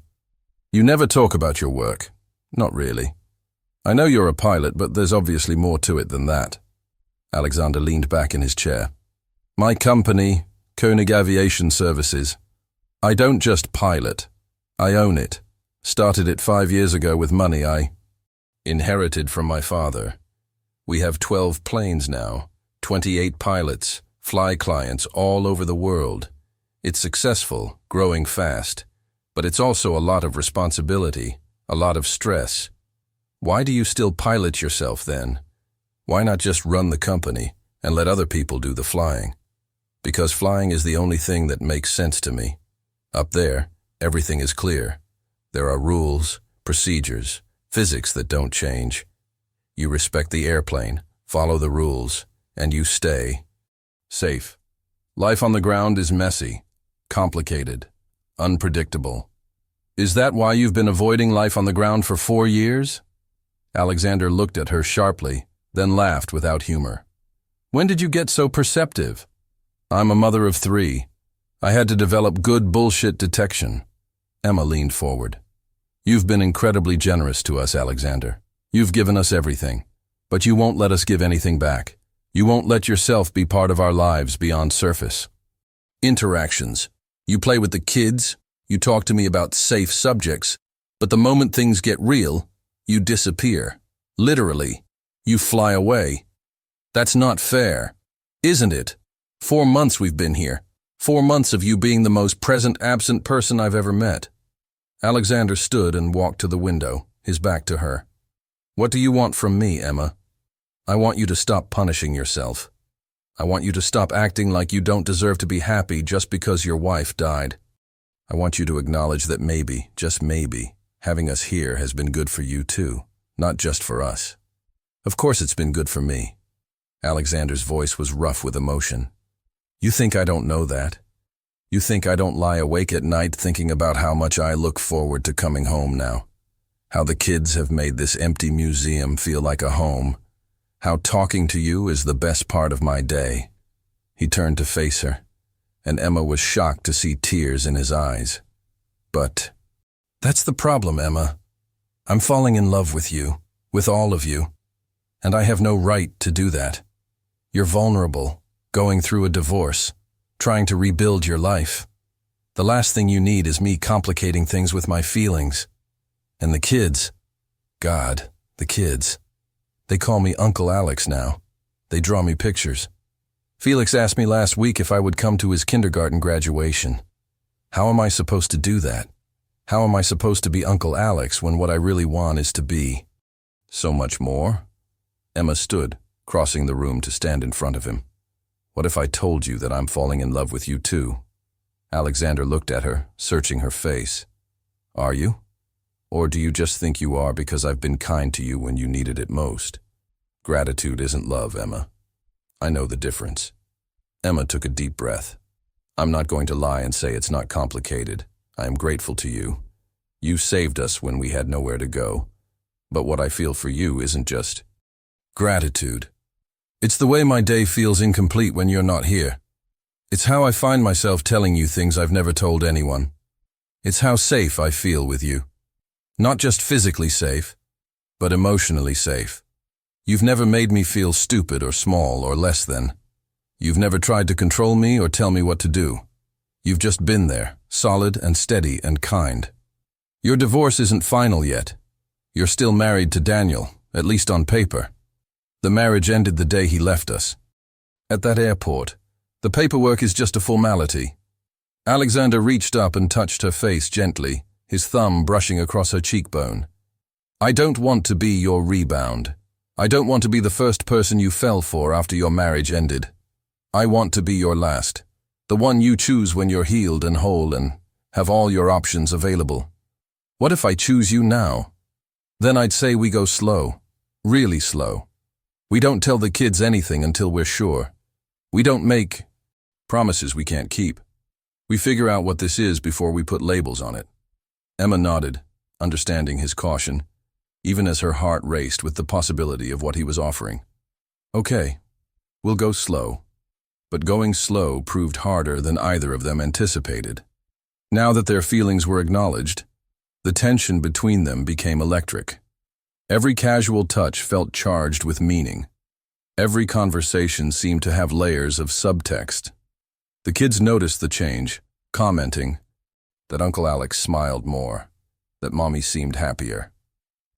[SPEAKER 1] "You never talk about your work." "Not really. I know you're a pilot, but there's obviously more to it than that." Alexander leaned back in his chair. "My company, Koenig Aviation Services. I don't just pilot. I own it. Started it 5 years ago with money I inherited from my father. We have 12 planes now, 28 pilots, fly clients all over the world. It's successful, growing fast, but it's also a lot of responsibility, a lot of stress. Why do you still pilot yourself then? Why not just run the company and let other people do the flying?" Because flying is the only thing that makes sense to me. Up there, everything is clear. There are rules, procedures, physics that don't change. You respect the airplane, follow the rules, and you stay safe. Life on the ground is messy, complicated, unpredictable. Is that why you've been avoiding life on the ground for 4 years? Alexander looked at her sharply, then laughed without humor. When did you get so perceptive? I'm a mother of 3. I had to develop good bullshit detection. Emma leaned forward. You've been incredibly generous to us, Alexander. You've given us everything, but you won't let us give anything back. You won't let yourself be part of our lives beyond surface. Interactions. You play with the kids, you talk to me about safe subjects, but the moment things get real, you disappear. Literally, you fly away. That's not fair, isn't it? 4 months we've been here. 4 months of you being the most present, absent person I've ever met. Alexander stood and walked to the window, his back to her. What do you want from me, Emma? I want you to stop punishing yourself. I want you to stop acting like you don't deserve to be happy just because your wife died. I want you to acknowledge that maybe, just maybe, having us here has been good for you too, not just for us. Of course it's been good for me. Alexander's voice was rough with emotion. You think I don't know that? You think I don't lie awake at night thinking about how much I look forward to coming home now? How the kids have made this empty museum feel like a home? How talking to you is the best part of my day. He turned to face her, and Emma was shocked to see tears in his eyes. But that's the problem, Emma. I'm falling in love with you, with all of you, and I have no right to do that. You're vulnerable, going through a divorce, trying to rebuild your life. The last thing you need is me complicating things with my feelings. And the kids, God, the kids. They call me Uncle Alex now. They draw me pictures. Felix asked me last week if I would come to his kindergarten graduation. How am I supposed to do that? How am I supposed to be Uncle Alex when what I really want is to be so much more? Emma stood, crossing the room to stand in front of him. What if I told you that I'm falling in love with you too? Alexander looked at her, searching her face. Are you? Or do you just think you are because I've been kind to you when you needed it most? Gratitude isn't love, Emma. I know the difference. Emma took a deep breath. I'm not going to lie and say it's not complicated. I am grateful to you. You saved us when we had nowhere to go. But what I feel for you isn't just gratitude. It's the way my day feels incomplete when you're not here. It's how I find myself telling you things I've never told anyone. It's how safe I feel with you. Not just physically safe, but emotionally safe. You've never made me feel stupid or small or less than. You've never tried to control me or tell me what to do. You've just been there, solid and steady and kind. Your divorce isn't final yet. You're still married to Daniel, at least on paper. The marriage ended the day he left us. At that airport, the paperwork is just a formality. Alexander reached up and touched her face gently, his thumb brushing across her cheekbone. I don't want to be your rebound. I don't want to be the first person you fell for after your marriage ended. I want to be your last, the one you choose when you're healed and whole and have all your options available. What if I choose you now? Then I'd say we go slow, really slow. We don't tell the kids anything until we're sure. We don't make promises we can't keep. We figure out what this is before we put labels on it. Emma nodded, understanding his caution, even as her heart raced with the possibility of what he was offering. Okay, we'll go slow. But going slow proved harder than either of them anticipated. Now that their feelings were acknowledged, the tension between them became electric. Every casual touch felt charged with meaning. Every conversation seemed to have layers of subtext. The kids noticed the change, commenting that Uncle Alex smiled more, that Mommy seemed happier.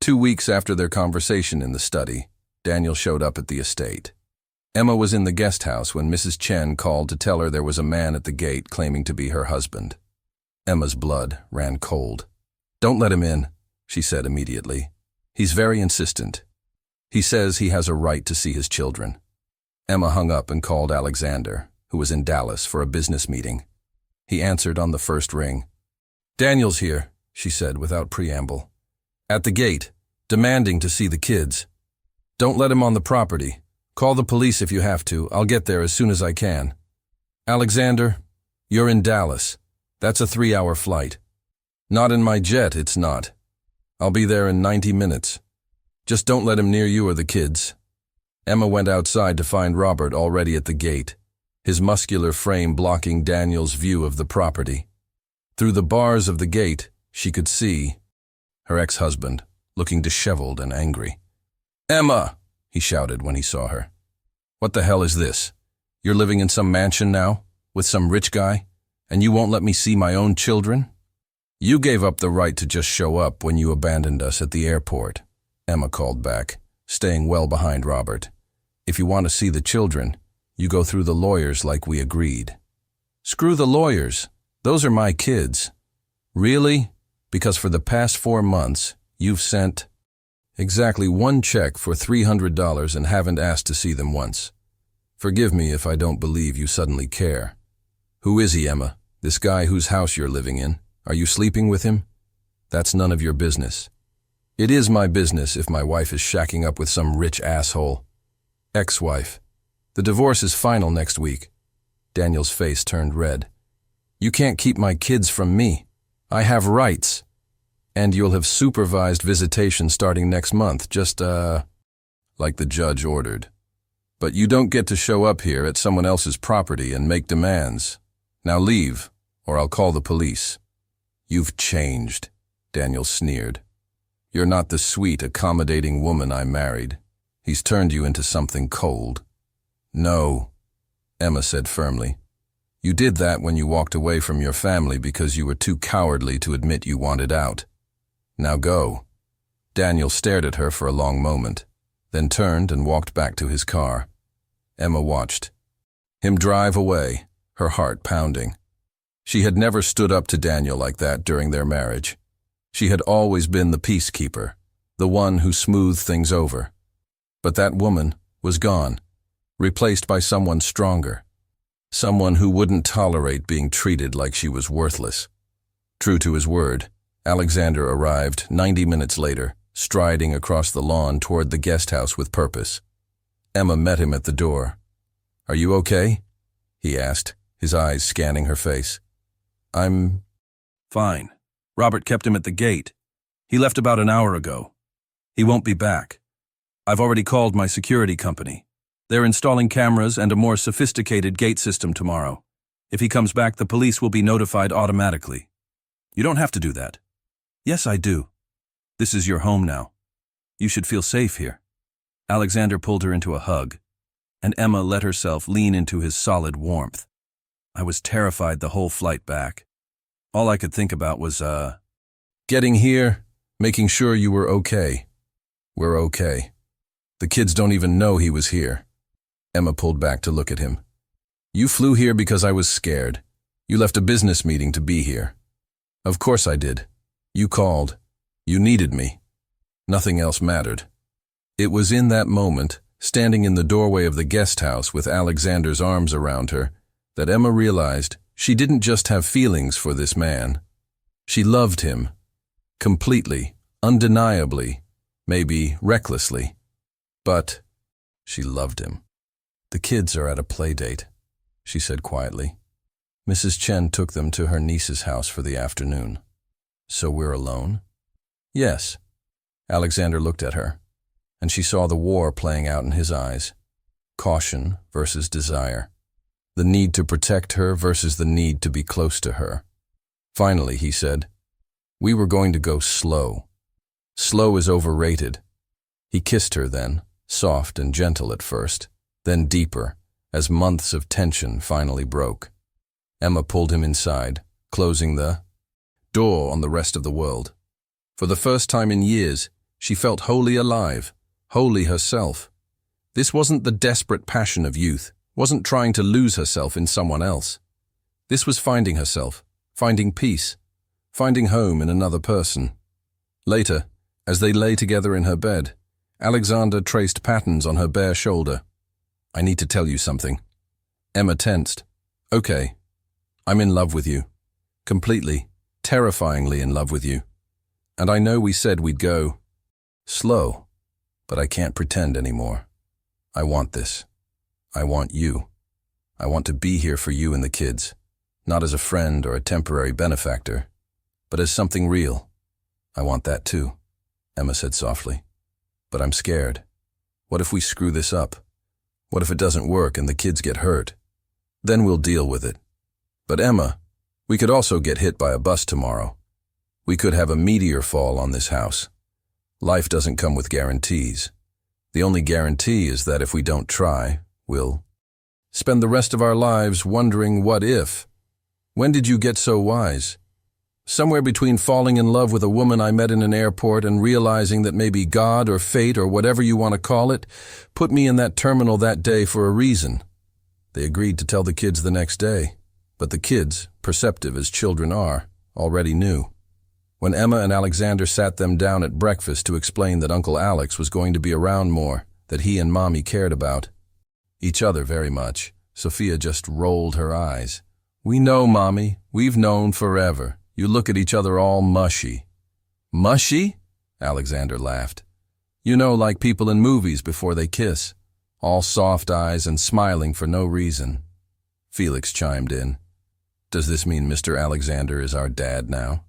[SPEAKER 1] 2 weeks after their conversation in the study, Daniel showed up at the estate. Emma was in the guest house when Mrs. Chen called to tell her there was a man at the gate claiming to be her husband. Emma's blood ran cold. Don't let him in, she said immediately. He's very insistent. He says he has a right to see his children. Emma hung up and called Alexander, who was in Dallas for a business meeting. He answered on the first ring. "Daniel's here," she said without preamble. "At the gate, demanding to see the kids. Don't let him on the property. Call the police if you have to. I'll get there as soon as I can. Alexander, you're in Dallas. That's a 3-hour flight. Not in my jet, it's not. I'll be there in 90 minutes. Just don't let him near you or the kids." Emma went outside to find Robert already at the gate, his muscular frame blocking Daniel's view of the property. Through the bars of the gate, she could see her ex-husband, looking disheveled and angry. "Emma!" he shouted when he saw her. "What the hell is this? You're living in some mansion now, with some rich guy, and you won't let me see my own children? You gave up the right to just show up when you abandoned us at the airport," Emma called back, staying well behind Robert. "If you want to see the children, you go through the lawyers like we agreed." "Screw the lawyers. Those are my kids." "Really? Because for the past 4 months, you've sent exactly 1 check for $300 and haven't asked to see them once. Forgive me if I don't believe you suddenly care. Who is he, Emma? This guy whose house you're living in? Are you sleeping with him? That's none of your business." "It is my business if my wife is shacking up with some rich asshole." "Ex-wife. The divorce is final next week." Daniel's face turned red. "You can't keep my kids from me. I have rights. And you'll have supervised visitation starting next month, just, like the judge ordered. But you don't get to show up here at someone else's property and make demands. Now leave, or I'll call the police." "You've changed," Daniel sneered. "You're not the sweet, accommodating woman I married. He's turned you into something cold." "No," Emma said firmly. "You did that when you walked away from your family because you were too cowardly to admit you wanted out. Now go." Daniel stared at her for a long moment, then turned and walked back to his car. Emma watched him drive away, her heart pounding. She had never stood up to Daniel like that during their marriage. She had always been the peacekeeper, the one who smoothed things over. But that woman was gone, replaced by someone stronger, someone who wouldn't tolerate being treated like she was worthless. True to his word, Alexander arrived 90 minutes later, striding across the lawn toward the guest house with purpose. Emma met him at the door. "Are you okay?" he asked, his eyes scanning her face. "I'm fine. Robert kept him at the gate. He left about an hour ago. He won't be back. I've already called my security company. They're installing cameras and a more sophisticated gate system tomorrow. If he comes back, the police will be notified automatically. You don't have to do that." "Yes, I do. This is your home now. You should feel safe here." Alexander pulled her into a hug, and Emma let herself lean into his solid warmth. "I was terrified the whole flight back. All I could think about was, getting here, making sure you were okay." "We're okay. The kids don't even know he was here." Emma pulled back to look at him. "You flew here because I was scared. You left a business meeting to be here." "Of course I did. You called. You needed me. Nothing else mattered." It was in that moment, standing in the doorway of the guest house with Alexander's arms around her, that Emma realized she didn't just have feelings for this man. She loved him. Completely, undeniably, maybe recklessly. But she loved him. "The kids are at a play date," she said quietly. "Mrs. Chen took them to her niece's house for the afternoon." "So we're alone?" "Yes." Alexander looked at her, and she saw the war playing out in his eyes. Caution versus desire. The need to protect her versus the need to be close to her. Finally, he said, "We were going to go slow. Slow is overrated." He kissed her then, soft and gentle at first, then deeper, as months of tension finally broke. Emma pulled him inside, closing the door on the rest of the world. For the first time in years, she felt wholly alive, wholly herself. This wasn't the desperate passion of youth, wasn't trying to lose herself in someone else. This was finding herself, finding peace, finding home in another person. Later, as they lay together in her bed, Alexander traced patterns on her bare shoulder. "I need to tell you something." Emma tensed. Okay, I'm in love with you. Completely, terrifyingly in love with you. And I know we said we'd go slow, but I can't pretend anymore. I want this. I want you. I want to be here for you and the kids, not as a friend or a temporary benefactor, but as something real. I want that too, Emma said softly. But I'm scared. What if we screw this up? What if it doesn't work and the kids get hurt? Then we'll deal with it. But Emma, we could also get hit by a bus tomorrow. We could have a meteor fall on this house. Life doesn't come with guarantees. The only guarantee is that if we don't try, we'll spend the rest of our lives wondering what if. When did you get so wise? Somewhere between falling in love with a woman I met in an airport and realizing that maybe God or fate or whatever you want to call it put me in that terminal that day for a reason. They agreed to tell the kids the next day, but the kids, perceptive as children are, already knew. When Emma and Alexander sat them down at breakfast to explain that Uncle Alex was going to be around more, that he and Mommy cared about each other very much, Sophia just rolled her eyes. We know, Mommy. We've known forever. You look at each other all mushy. Mushy? Alexander laughed. You know, like people in movies before they kiss. All soft eyes and smiling for no reason. Felix chimed in. Does this mean Mr. Alexander is our dad now?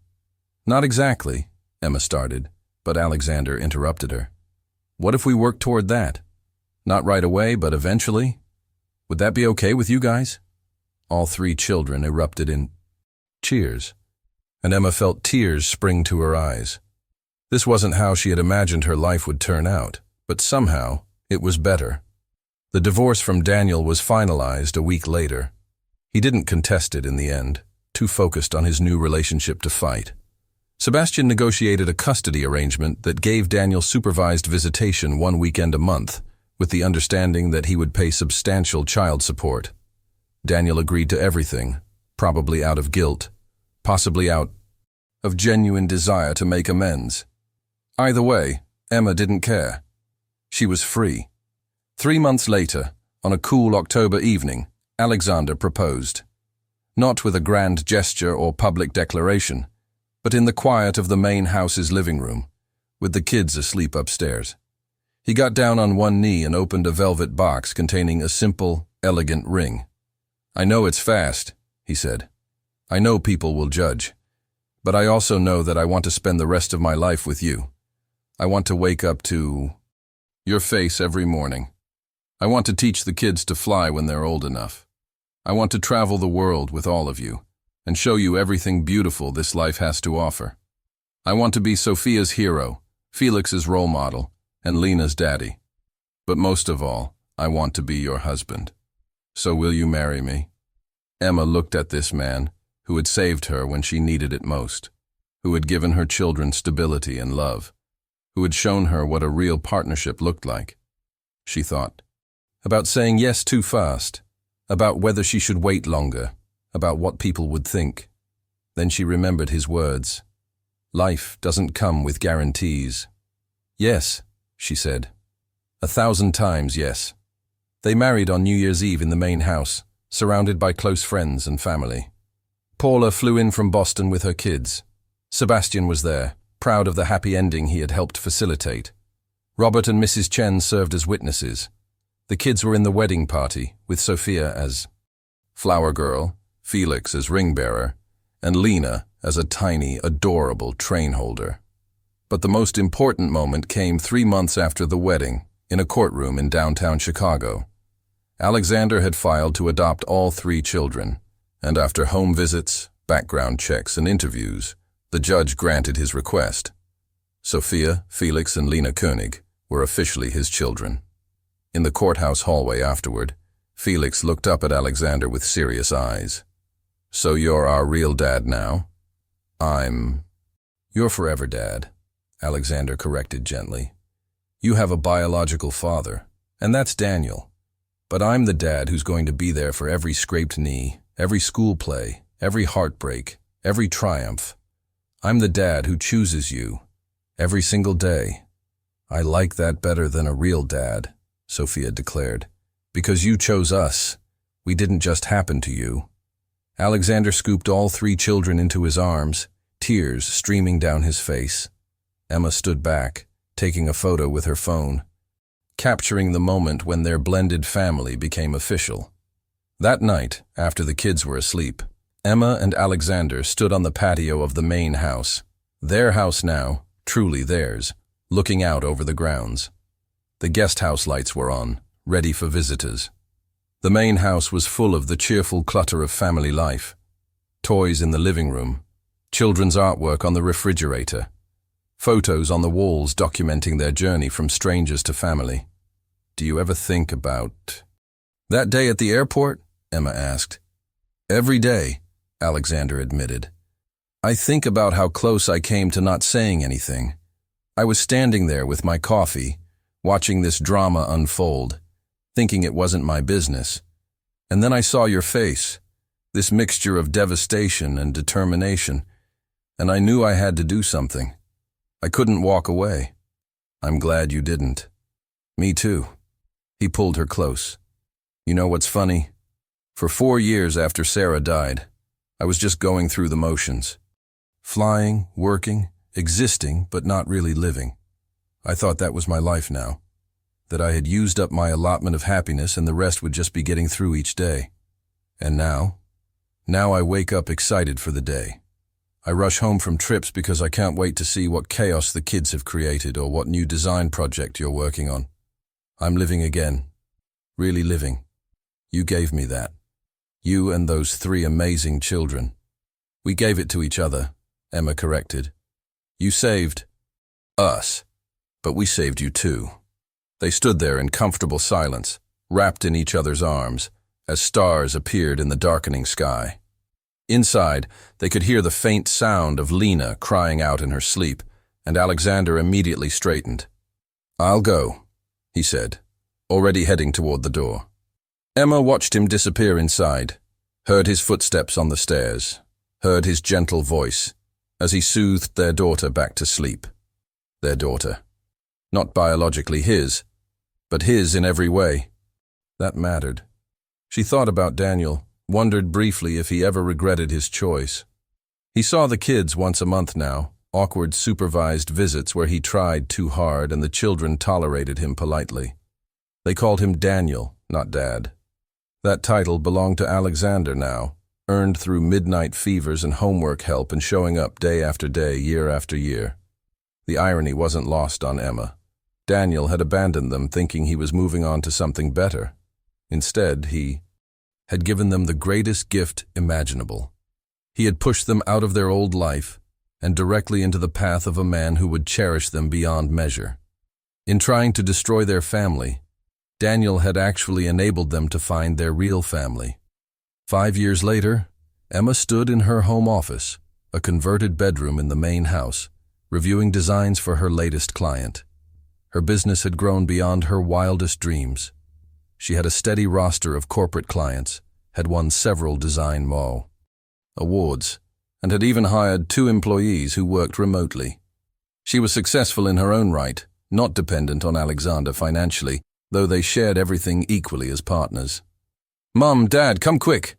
[SPEAKER 1] Not exactly, Emma started, but Alexander interrupted her. What if we work toward that? Not right away, but eventually? Would that be okay with you guys? All three children erupted in cheers, and Emma felt tears spring to her eyes. This wasn't how she had imagined her life would turn out, but somehow it was better. The divorce from Daniel was finalized a week later. He didn't contest it in the end, too focused on his new relationship to fight. Sebastian negotiated a custody arrangement that gave Daniel supervised visitation 1 weekend a month, with the understanding that he would pay substantial child support. Daniel agreed to everything, probably out of guilt, possibly out of genuine desire to make amends. Either way, Emma didn't care. She was free. 3 months later, on a cool October evening, Alexander proposed. Not with a grand gesture or public declaration, but in the quiet of the main house's living room, with the kids asleep upstairs. He got down on one knee and opened a velvet box containing a simple, elegant ring. I know it's fast, he said. I know people will judge. But I also know that I want to spend the rest of my life with you. I want to wake up to your face every morning. I want to teach the kids to fly when they're old enough. I want to travel the world with all of you and show you everything beautiful this life has to offer. I want to be Sophia's hero, Felix's role model, and Lena's daddy. But most of all, I want to be your husband. So will you marry me? Emma looked at this man, who had saved her when she needed it most, who had given her children stability and love, who had shown her what a real partnership looked like. She thought about saying yes too fast, about whether she should wait longer, about what people would think. Then she remembered his words. Life doesn't come with guarantees. Yes, she said. 1,000 times yes. They married on New Year's Eve in the main house, surrounded by close friends and family. Paula flew in from Boston with her kids. Sebastian was there, proud of the happy ending he had helped facilitate. Robert and Mrs. Chen served as witnesses. The kids were in the wedding party, with Sophia as flower girl, Felix as ring bearer, and Lena as a tiny, adorable train holder. But the most important moment came 3 months after the wedding, in a courtroom in downtown Chicago. Alexander had filed to adopt all 3 children, and after home visits, background checks, and interviews, the judge granted his request. Sophia, Felix, and Lena Koenig were officially his children. In the courthouse hallway afterward, Felix looked up at Alexander with serious eyes. So you're our real dad now? You're forever dad, Alexander corrected gently. You have a biological father, and that's Daniel. But I'm the dad who's going to be there for every scraped knee, every school play, every heartbreak, every triumph. I'm the dad who chooses you, every single day. I like that better than a real dad, Sophia declared, because you chose us. We didn't just happen to you." Alexander scooped all 3 children into his arms, tears streaming down his face. Emma stood back, taking a photo with her phone, capturing the moment when their blended family became official. That night, after the kids were asleep, Emma and Alexander stood on the patio of the main house, their house now, truly theirs, looking out over the grounds. The guest house lights were on, ready for visitors. The main house was full of the cheerful clutter of family life. Toys in the living room, children's artwork on the refrigerator, photos on the walls documenting their journey from strangers to family. "Do you ever think about that day at the airport?" Emma asked. "Every day," Alexander admitted. "I think about how close I came to not saying anything. I was standing there with my coffee, watching this drama unfold, thinking it wasn't my business. And then I saw your face, this mixture of devastation and determination, and I knew I had to do something. I couldn't walk away. I'm glad you didn't." "Me too." He pulled her close. "You know what's funny? For 4 years after Sarah died, I was just going through the motions. Flying, working, existing, but not really living. I thought that was my life now, that I had used up my allotment of happiness and the rest would just be getting through each day. And now I wake up excited for the day. I rush home from trips because I can't wait to see what chaos the kids have created or what new design project you're working on. I'm living again. Really living. You gave me that. You and those 3 amazing children." "We gave it to each other," Emma corrected. "You saved us, but we saved you too." They stood there in comfortable silence, wrapped in each other's arms, as stars appeared in the darkening sky. Inside, they could hear the faint sound of Lena crying out in her sleep, and Alexander immediately straightened. "I'll go," he said, already heading toward the door. Emma watched him disappear inside, heard his footsteps on the stairs, heard his gentle voice as he soothed their daughter back to sleep. Their daughter. Not biologically his, but his in every way. That mattered. She thought about Daniel, wondered briefly if he ever regretted his choice. He saw the kids once a month now, awkward supervised visits where he tried too hard and the children tolerated him politely. They called him Daniel, not Dad. That title belonged to Alexander now, earned through midnight fevers and homework help and showing up day after day, year after year. The irony wasn't lost on Emma. Daniel had abandoned them thinking he was moving on to something better. Instead, he had given them the greatest gift imaginable. He had pushed them out of their old life and directly into the path of a man who would cherish them beyond measure. In trying to destroy their family, Daniel had actually enabled them to find their real family. 5 years later, Emma stood in her home office, a converted bedroom in the main house, reviewing designs for her latest client. Her business had grown beyond her wildest dreams. She had a steady roster of corporate clients, had won several design awards, and had even hired 2 employees who worked remotely. She was successful in her own right, not dependent on Alexander financially, though they shared everything equally as partners. "Mom, Dad, come quick!"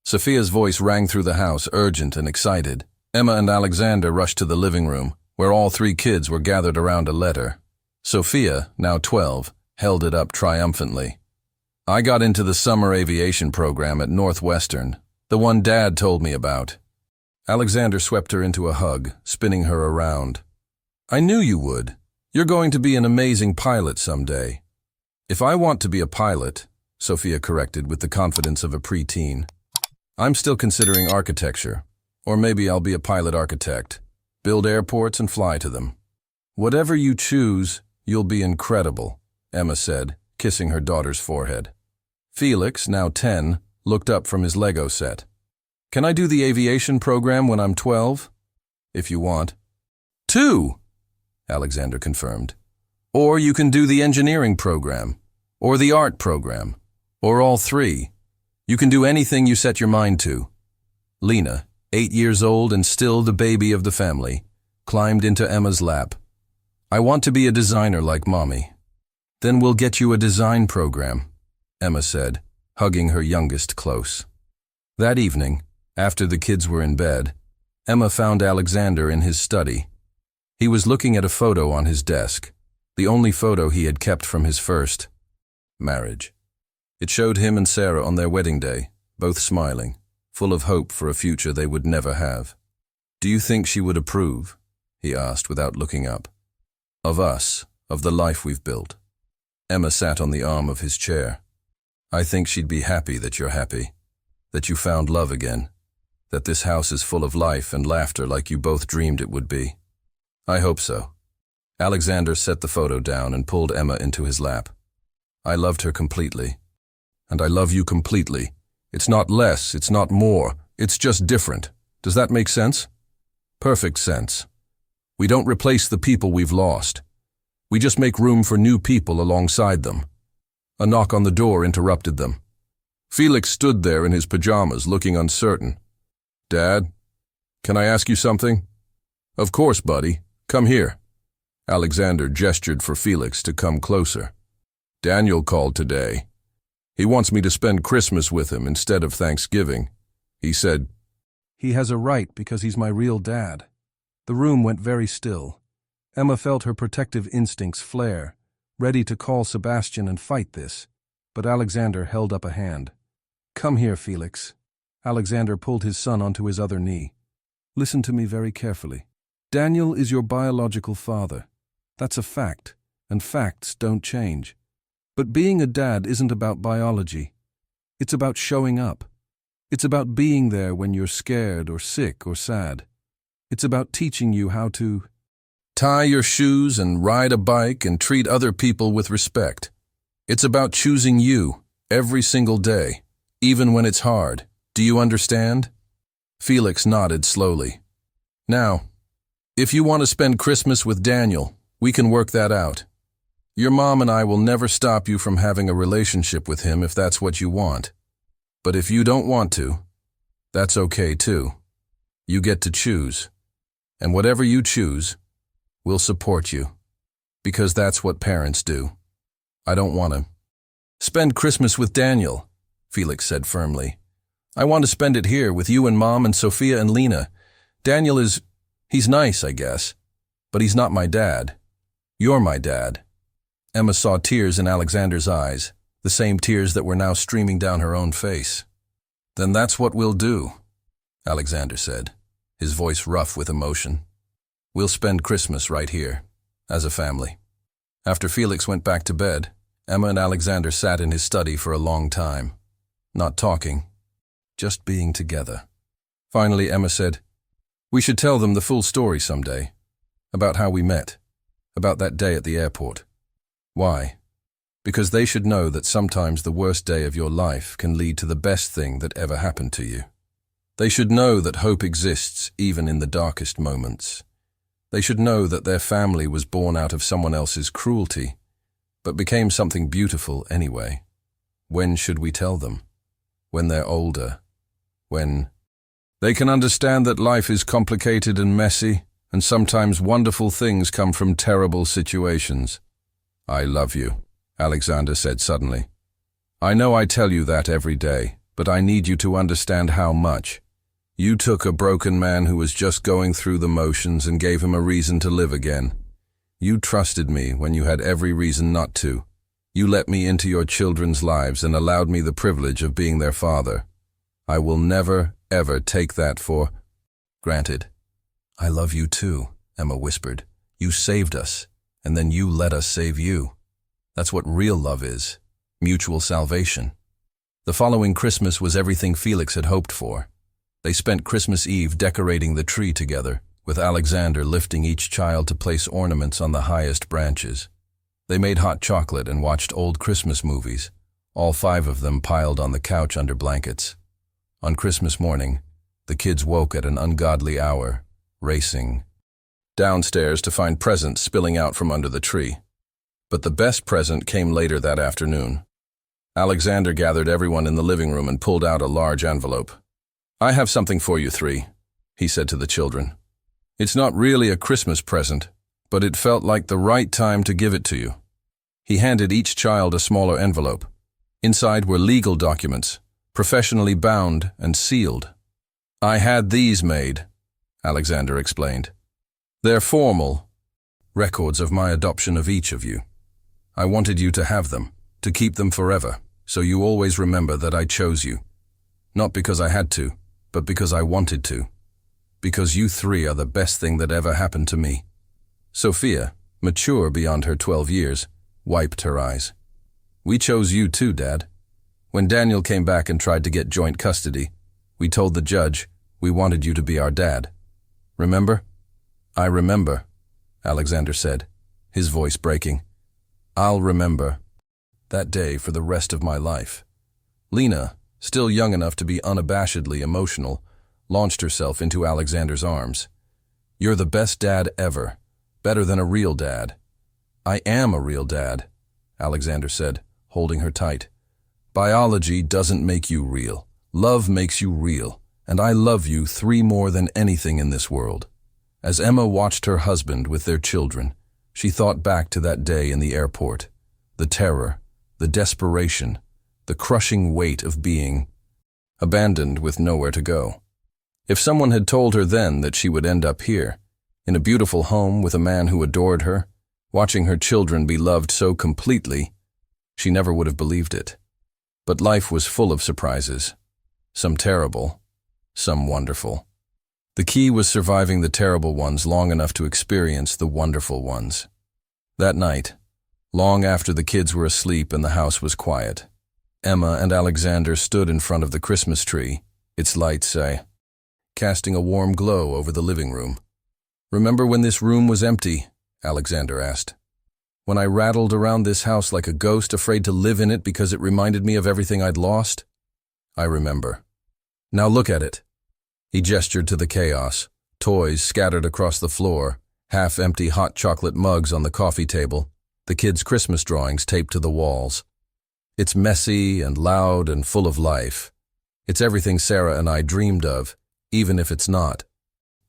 [SPEAKER 1] Sophia's voice rang through the house, urgent and excited. Emma and Alexander rushed to the living room, where all 3 kids were gathered around a letter. Sophia, now 12, held it up triumphantly. "I got into the summer aviation program at Northwestern, the one Dad told me about." Alexander swept her into a hug, spinning her around. "I knew you would. You're going to be an amazing pilot someday." "If I want to be a pilot," Sophia corrected with the confidence of a preteen. "I'm still considering architecture, or maybe I'll be a pilot architect, build airports and fly to them." "Whatever you choose, you'll be incredible," Emma said, kissing her daughter's forehead. Felix, now 10, looked up from his Lego set. "Can I do the aviation program when I'm 12? "If you want." 2, Alexander confirmed. "Or you can do the engineering program, or the art program, or all 3. You can do anything you set your mind to." Lena, 8 years old and still the baby of the family, climbed into Emma's lap. "I want to be a designer like Mommy." "Then we'll get you a design program," Emma said, hugging her youngest close. That evening, after the kids were in bed, Emma found Alexander in his study. He was looking at a photo on his desk, the only photo he had kept from his first marriage. It showed him and Sarah on their wedding day, both smiling, full of hope for a future they would never have. "Do you think she would approve?" he asked without looking up. "Of us, of the life we've built." Emma sat on the arm of his chair. "I think she'd be happy that you're happy, that you found love again, that this house is full of life and laughter like you both dreamed it would be. I hope so." Alexander set the photo down and pulled Emma into his lap. "I loved her completely. And I love you completely. It's not less, it's not more, it's just different. Does that make sense?" "Perfect sense. We don't replace the people we've lost. We just make room for new people alongside them." A knock on the door interrupted them. Felix stood there in his pajamas, looking uncertain. "Dad, can I ask you something?" "Of course, buddy. Come here." Alexander gestured for Felix to come closer. "Daniel called today. He wants me to spend Christmas with him instead of Thanksgiving. He said—"
[SPEAKER 2] "He has a right because he's my real dad." The room went very still. Emma felt her protective instincts flare, ready to call Sebastian and fight this, but Alexander held up a hand. "Come here, Felix." Alexander pulled his son onto his other knee. "Listen to me very carefully. Daniel is your biological father. That's a fact, and facts don't change. But being a dad isn't about biology. It's about showing up. It's about being there when you're scared or sick or sad. It's about teaching you how to
[SPEAKER 1] tie your shoes and ride a bike and treat other people with respect. It's about choosing you every single day, even when it's hard. Do you understand?" Felix nodded slowly. "Now, if you want to spend Christmas with Daniel, we can work that out. Your mom and I will never stop you from having a relationship with him if that's what you want. But if you don't want to, that's okay too. You get to choose. And whatever you choose, we'll support you. Because that's what parents do." "I don't want to spend Christmas with Daniel," Felix said firmly. "I want to spend it here with you and Mom and Sophia and Lena. Daniel he's nice, I guess. But he's not my dad. You're my dad." Emma saw tears in Alexander's eyes, the same tears that were now streaming down her own face. "Then that's what we'll do," Alexander said, his voice rough with emotion. "We'll spend Christmas right here, as a family." After Felix went back to bed, Emma and Alexander sat in his study for a long time, not talking, just being together. Finally, Emma said, "We should tell them the full story someday, about how we met, about that day at the airport." "Why?" "Because they should know that sometimes the worst day of your life can lead to the best thing that ever happened to you. They should know that hope exists even in the darkest moments. They should know that their family was born out of someone else's cruelty, but became something beautiful anyway. When should we tell them? When they're older. When they can understand that life is complicated and messy, and sometimes wonderful things come from terrible situations." "I love you," Alexander said suddenly. "I know I tell you that every day, but I need you to understand how much. You took a broken man who was just going through the motions and gave him a reason to live again. You trusted me when you had every reason not to. You let me into your children's lives and allowed me the privilege of being their father. I will never, ever take that for granted." "I love you too," Emma whispered. "You saved us. And then you let us save you. That's what real love is, mutual salvation." The following Christmas was everything Felix had hoped for. They spent Christmas Eve decorating the tree together, with Alexander lifting each child to place ornaments on the highest branches. They made hot chocolate and watched old Christmas movies, all 5 of them piled on the couch under blankets. On Christmas morning, the kids woke at an ungodly hour, racing downstairs to find presents spilling out from under the tree. But the best present came later that afternoon. Alexander gathered everyone in the living room and pulled out a large envelope. "I have something for you 3, he said to the children. "It's not really a Christmas present, but it felt like the right time to give it to you." He handed each child a smaller envelope. Inside were legal documents, professionally bound and sealed. "I had these made," Alexander explained. "They're formal, records of my adoption of each of you. I wanted you to have them, to keep them forever, so you always remember that I chose you. Not because I had to, but because I wanted to. Because you three are the best thing that ever happened to me." Sophia, mature beyond her 12 years, wiped her eyes. "We chose you too, Dad. When Daniel came back and tried to get joint custody, we told the judge we wanted you to be our dad. Remember?" "I remember," Alexander said, his voice breaking. "I'll remember that day for the rest of my life." Lena, still young enough to be unabashedly emotional, launched herself into Alexander's arms. "You're the best dad ever, better than a real dad." "I am a real dad," Alexander said, holding her tight. "Biology doesn't make you real. Love makes you real, and I love you three more than anything in this world." As Emma watched her husband with their children, she thought back to that day in the airport, the terror, the desperation, the crushing weight of being abandoned with nowhere to go. If someone had told her then that she would end up here, in a beautiful home with a man who adored her, watching her children be loved so completely, she never would have believed it. But life was full of surprises, some terrible, some wonderful. The key was surviving the terrible ones long enough to experience the wonderful ones. That night, long after the kids were asleep and the house was quiet, Emma and Alexander stood in front of the Christmas tree, its lights casting a warm glow over the living room. "Remember when this room was empty?" Alexander asked. "When I rattled around this house like a ghost, afraid to live in it because it reminded me of everything I'd lost? I remember. Now look at it." He gestured to the chaos, toys scattered across the floor, half-empty hot chocolate mugs on the coffee table, the kids' Christmas drawings taped to the walls. "It's messy and loud and full of life. It's everything Sarah and I dreamed of, even if it's not.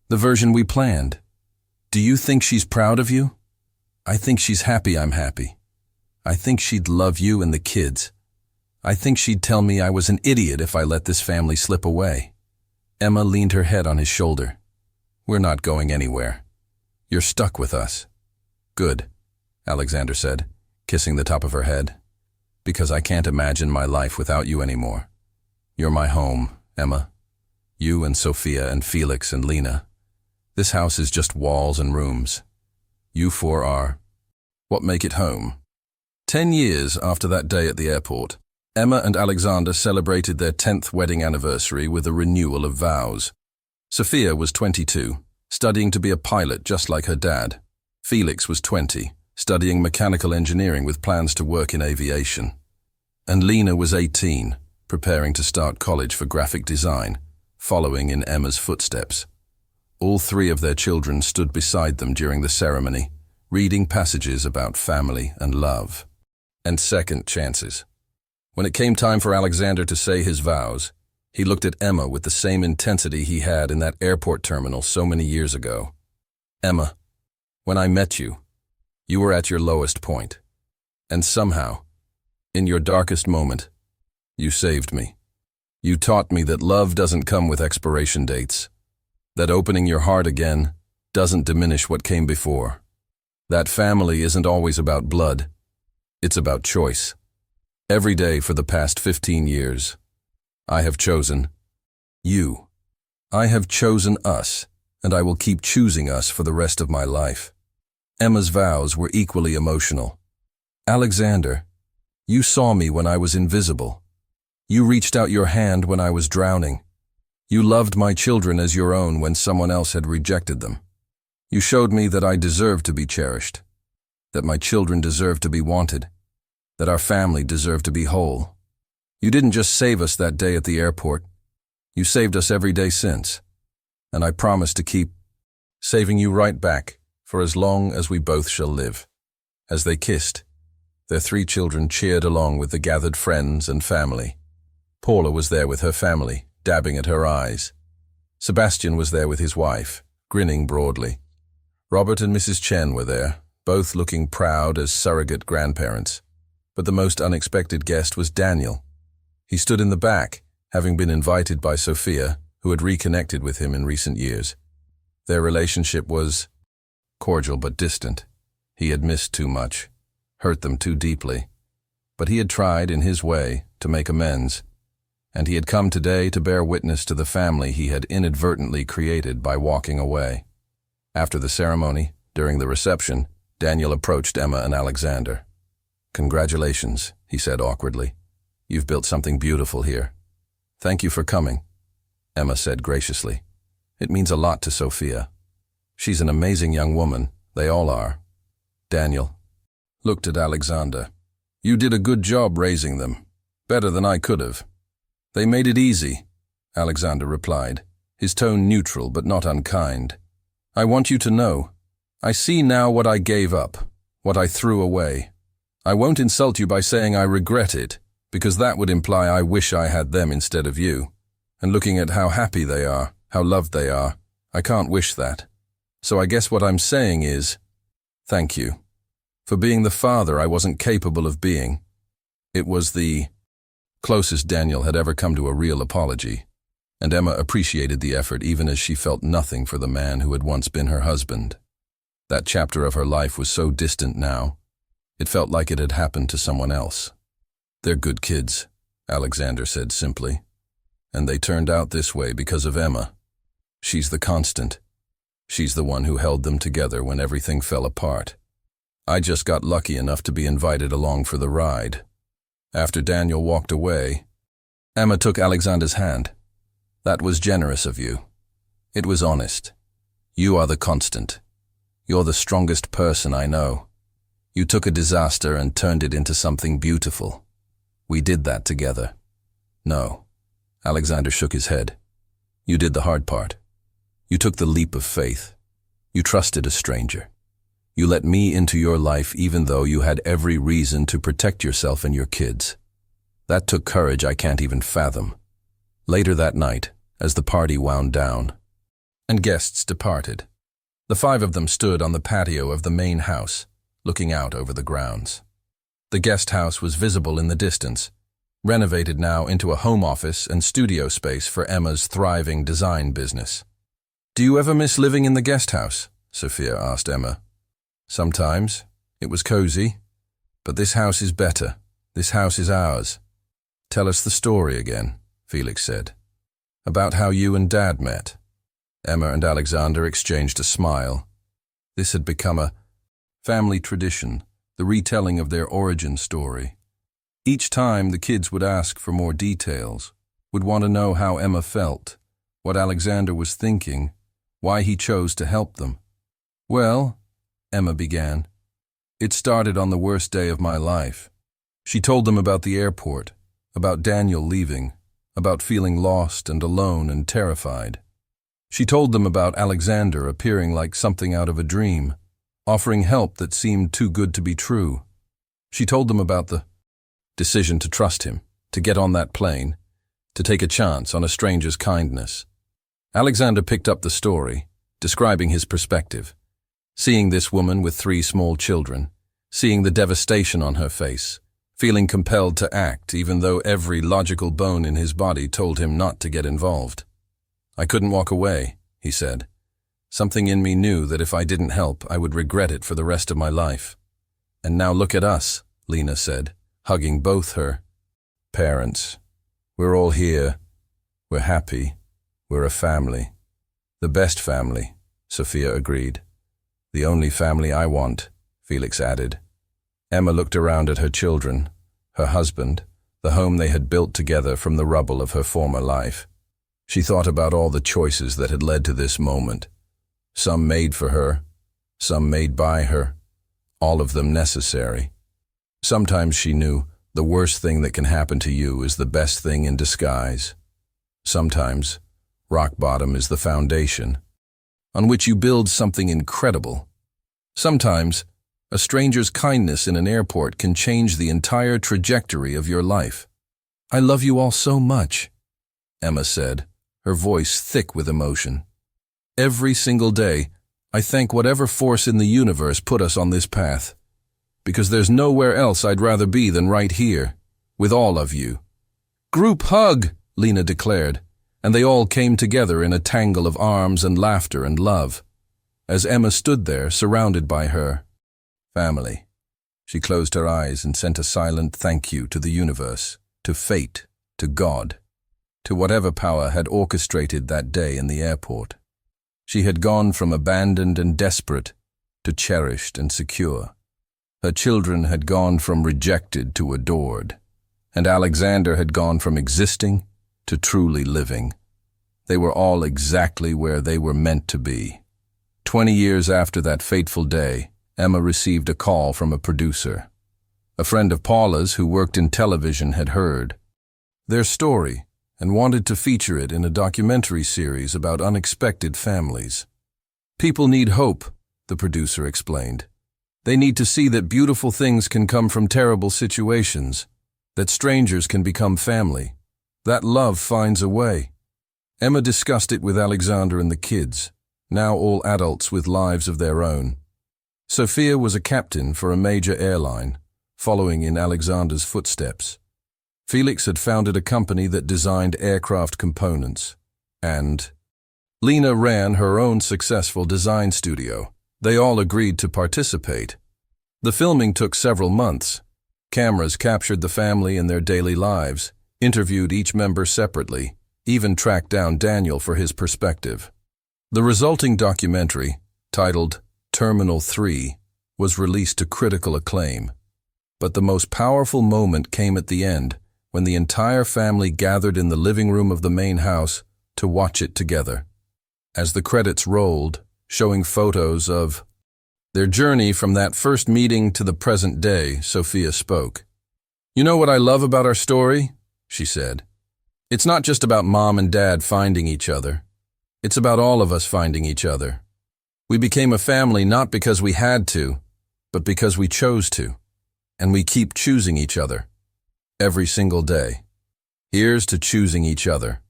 [SPEAKER 1] The version we planned. Do you think she's proud of you? I think she's happy I'm happy. I think she'd love you and the kids. I think she'd tell me I was an idiot if I let this family slip away." Emma leaned her head on his shoulder. "We're not going anywhere. You're stuck with us." "Good," Alexander said, kissing the top of her head. "Because I can't imagine my life without you anymore. You're my home, Emma. You and Sophia and Felix and Lena. This house is just walls and rooms. You four are what make it home." 10 years after that day at the airport, Emma and Alexander celebrated their 10th wedding anniversary with a renewal of vows. Sophia was 22, studying to be a pilot just like her dad. Felix was 20, studying mechanical engineering with plans to work in aviation. And Lena was 18, preparing to start college for graphic design, following in Emma's footsteps. All three of their children stood beside them during the ceremony, reading passages about family and love, and second chances. When it came time for Alexander to say his vows, he looked at Emma with the same intensity he had in that airport terminal so many years ago. "Emma, when I met you, you were at your lowest point. And somehow, in your darkest moment, you saved me. You taught me that love doesn't come with expiration dates, that opening your heart again doesn't diminish what came before, that family isn't always about blood, it's about choice. Every day for the past 15 years, I have chosen you. I have chosen us, and I will keep choosing us for the rest of my life." Emma's vows were equally emotional. "Alexander, you saw me when I was invisible. You reached out your hand when I was drowning. You loved my children as your own when someone else had rejected them. You showed me that I deserved to be cherished, that my children deserved to be wanted, that our family deserved to be whole. You didn't just save us that day at the airport. You saved us every day since. And I promise to keep saving you right back for as long as we both shall live." As they kissed, their 3 children cheered along with the gathered friends and family. Paula was there with her family, dabbing at her eyes. Sebastian was there with his wife, grinning broadly. Robert and Mrs. Chen were there, both looking proud as surrogate grandparents. But the most unexpected guest was Daniel. He stood in the back, having been invited by Sophia, who had reconnected with him in recent years. Their relationship was cordial but distant. He had missed too much, hurt them too deeply. But he had tried, in his way, to make amends. And he had come today to bear witness to the family he had inadvertently created by walking away. After the ceremony, during the reception, Daniel approached Emma and Alexander. "Congratulations," he said awkwardly. "You've built something beautiful here." "Thank you for coming," Emma said graciously. "It means a lot to Sophia. She's an amazing young woman. They all are." Daniel looked at Alexander. "You did a good job raising them. Better than I could have." "They made it easy," Alexander replied, his tone neutral but not unkind. "I want you to know, I see now what I gave up, what I threw away. I won't insult you by saying I regret it, because that would imply I wish I had them instead of you. And looking at how happy they are, how loved they are, I can't wish that. So I guess what I'm saying is, thank you. For being the father I wasn't capable of being." It was the closest Daniel had ever come to a real apology, and Emma appreciated the effort even as she felt nothing for the man who had once been her husband. That chapter of her life was so distant now. It felt like it had happened to someone else. "They're good kids," Alexander said simply. "And they turned out this way because of Emma. She's the constant. She's the one who held them together when everything fell apart. I just got lucky enough to be invited along for the ride." After Daniel walked away, Emma took Alexander's hand. "That was generous of you. It was honest. You are the constant. You're the strongest person I know. You took a disaster and turned it into something beautiful. We did that together." "No." Alexander shook his head. "You did the hard part. You took the leap of faith. You trusted a stranger. You let me into your life even though you had every reason to protect yourself and your kids. That took courage I can't even fathom." Later that night, as the party wound down and guests departed, the five of them stood on the patio of the main house, looking out over the grounds. The guest house was visible in the distance, renovated now into a home office and studio space for Emma's thriving design business. "Do you ever miss living in the guest house?" Sophia asked Emma. "Sometimes. It was cozy. But this house is better. This house is ours." "Tell us the story again," Felix said. "About how you and Dad met." Emma and Alexander exchanged a smile. This had become a family tradition, the retelling of their origin story. Each time the kids would ask for more details, would want to know how Emma felt, what Alexander was thinking, why he chose to help them. "Well," Emma began, "it started on the worst day of my life." She told them about the airport, about Daniel leaving, about feeling lost and alone and terrified. She told them about Alexander appearing like something out of a dream, offering help that seemed too good to be true. She told them about the decision to trust him, to get on that plane, to take a chance on a stranger's kindness. Alexander picked up the story, describing his perspective, seeing this woman with 3 small children, seeing the devastation on her face, feeling compelled to act even though every logical bone in his body told him not to get involved. "I couldn't walk away," he said. "Something in me knew that if I didn't help, I would regret it for the rest of my life." "And now look at us," Lena said, hugging both her parents. "We're all here. We're happy. We're a family." "The best family," Sophia agreed. "The only family I want," Felix added. Emma looked around at her children, her husband, the home they had built together from the rubble of her former life. She thought about all the choices that had led to this moment. Some made for her, some made by her, all of them necessary. Sometimes she knew the worst thing that can happen to you is the best thing in disguise. Sometimes rock bottom is the foundation on which you build something incredible. Sometimes a stranger's kindness in an airport can change the entire trajectory of your life. "I love you all so much," Emma said, her voice thick with emotion. "Every single day, I thank whatever force in the universe put us on this path. because there's nowhere else I'd rather be than right here, with all of you." "Group hug," Lena declared, and they all came together in a tangle of arms and laughter and love. As Emma stood there, surrounded by her family, she closed her eyes and sent a silent thank you to the universe, to fate, to God, to whatever power had orchestrated that day in the airport. She had gone from abandoned and desperate to cherished and secure. Her children had gone from rejected to adored, and Alexander had gone from existing to truly living. They were all exactly where they were meant to be. 20 years after that fateful day, Emma received a call from a producer. A friend of Paula's who worked in television had heard their story and wanted to feature it in a documentary series about unexpected families. "People need hope," the producer explained. "They need to see that beautiful things can come from terrible situations, that strangers can become family, that love finds a way." Emma discussed it with Alexander and the kids, now all adults with lives of their own. Sophia was a captain for a major airline, following in Alexander's footsteps. Felix had founded a company that designed aircraft components, and Lena ran her own successful design studio. They all agreed to participate. The filming took several months. Cameras captured the family in their daily lives, interviewed each member separately, even tracked down Daniel for his perspective. The resulting documentary, titled Terminal 3, was released to critical acclaim. But the most powerful moment came at the end, when the entire family gathered in the living room of the main house to watch it together. As the credits rolled, showing photos of their journey from that first meeting to the present day, Sophia spoke. "You know what I love about our story?" she said. "It's not just about Mom and Dad finding each other. It's about all of us finding each other. We became a family not because we had to, but because we chose to. And we keep choosing each other. Every single day. Here's to choosing each other."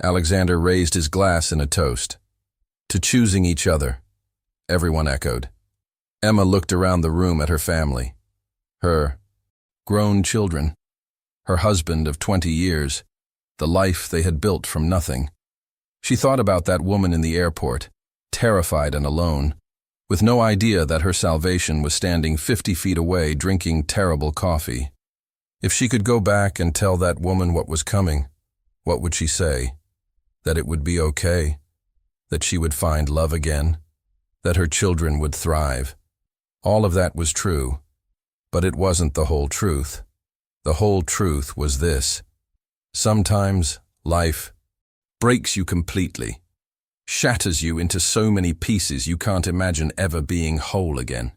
[SPEAKER 1] Alexander raised his glass in a toast. "To choosing each other," everyone echoed. Emma looked around the room at her family. Her grown children. Her husband of 20 years. The life they had built from nothing. She thought about that woman in the airport, terrified and alone, with no idea that her salvation was standing 50 feet away drinking terrible coffee. If she could go back and tell that woman what was coming, what would she say? That it would be okay? That she would find love again? That her children would thrive? All of that was true, but it wasn't the whole truth. The whole truth was this. Sometimes life breaks you completely, shatters you into so many pieces you can't imagine ever being whole again.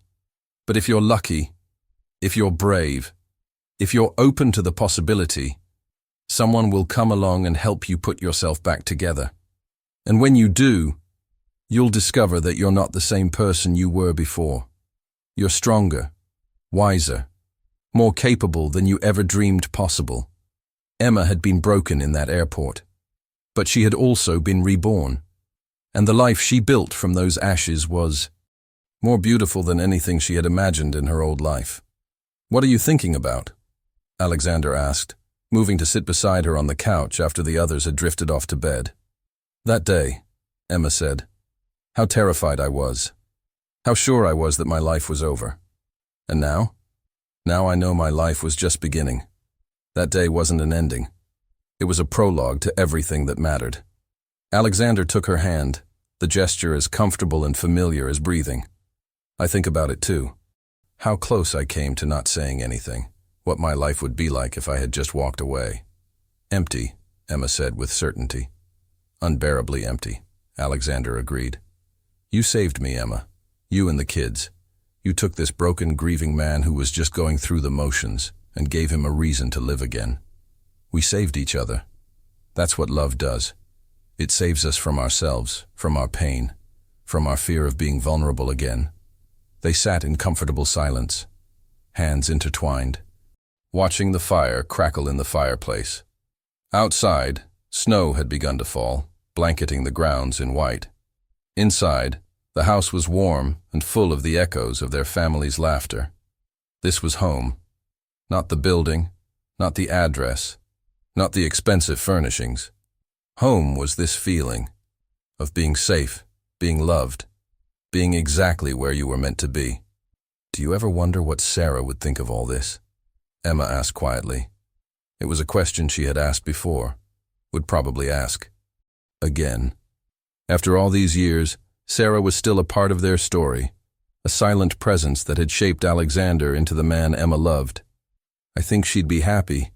[SPEAKER 1] But if you're lucky, if you're brave, if you're open to the possibility, someone will come along and help you put yourself back together. And when you do, you'll discover that you're not the same person you were before. You're stronger, wiser, more capable than you ever dreamed possible. Emma had been broken in that airport, but she had also been reborn. And the life she built from those ashes was more beautiful than anything she had imagined in her old life. "What are you thinking about?" Alexander asked, moving to sit beside her on the couch after the others had drifted off to bed. "That day," Emma said, "how terrified I was. How sure I was that my life was over. And now? Now I know my life was just beginning. That day wasn't an ending. It was a prologue to everything that mattered." Alexander took her hand, the gesture as comfortable and familiar as breathing. "I think about it too. How close I came to not saying anything. What my life would be like if I had just walked away." "Empty," Emma said with certainty. "Unbearably empty," Alexander agreed. "You saved me, Emma. You and the kids. You took this broken, grieving man who was just going through the motions and gave him a reason to live again. We saved each other. That's what love does. It saves us from ourselves, from our pain, from our fear of being vulnerable again." They sat in comfortable silence, hands intertwined, watching the fire crackle in the fireplace. Outside, snow had begun to fall, blanketing the grounds in white. Inside, the house was warm and full of the echoes of their family's laughter. This was home. Not the building, not the address, not the expensive furnishings. Home was this feeling of being safe, being loved, being exactly where you were meant to be. Do you ever wonder what Sarah would think of all this? Emma asked quietly. It was a question she had asked before, would probably ask again. After all these years, Sarah was still a part of their story, a silent presence that had shaped Alexander into the man Emma loved. I think she'd be happy,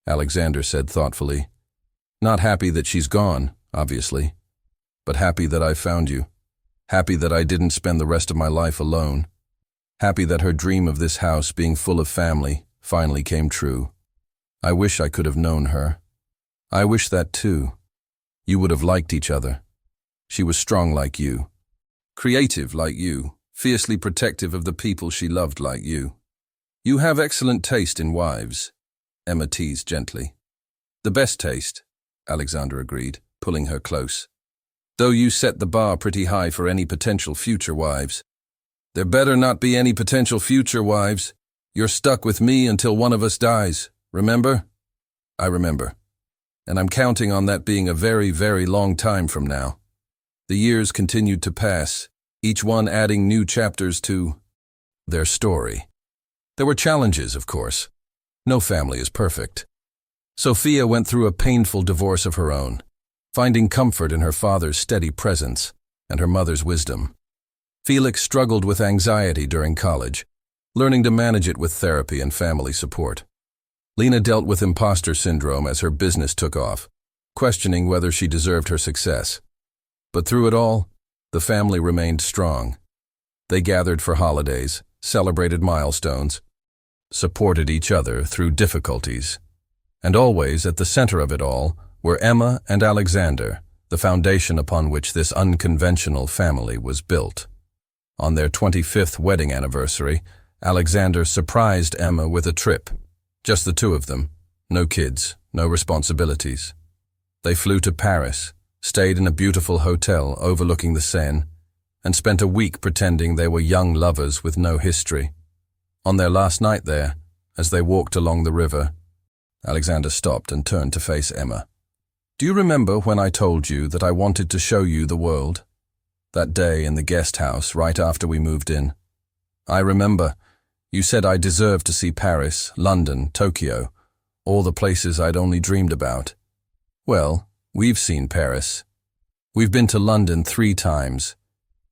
[SPEAKER 1] Alexander said thoughtfully. Not happy that she's gone, obviously, but happy that I found you. Happy that I didn't spend the rest of my life alone. Happy that her dream of this house being full of family finally came true. I wish I could have known her. I wish that too. You would have liked each other. She was strong like you, creative like you, fiercely protective of the people she loved like you. You have excellent taste in wives, Emma teased gently. The best taste, Alexander agreed, pulling her close. Though you set the bar pretty high for any potential future wives. There better not be any potential future wives. You're stuck with me until one of us dies, remember? I remember. And I'm counting on that being a very, very long time from now. The years continued to pass, each one adding new chapters to their story. There were challenges, of course. No family is perfect. Sophia went through a painful divorce of her own, finding comfort in her father's steady presence and her mother's wisdom. Felix struggled with anxiety during college, learning to manage it with therapy and family support. Lena dealt with imposter syndrome as her business took off, questioning whether she deserved her success. But through it all, the family remained strong. They gathered for holidays, celebrated milestones, supported each other through difficulties. And always at the center of it all were Emma and Alexander, the foundation upon which this unconventional family was built. On their 25th wedding anniversary, Alexander surprised Emma with a trip. Just the two of them, no kids, no responsibilities. They flew to Paris, stayed in a beautiful hotel overlooking the Seine, and spent a week pretending they were young lovers with no history. On their last night there, as they walked along the river, Alexander stopped and turned to face Emma. Do you remember when I told you that I wanted to show you the world? That day in the guest house right after we moved in. I remember. You said I deserved to see Paris, London, Tokyo, all the places I'd only dreamed about. Well, we've seen Paris. We've been to London 3 times.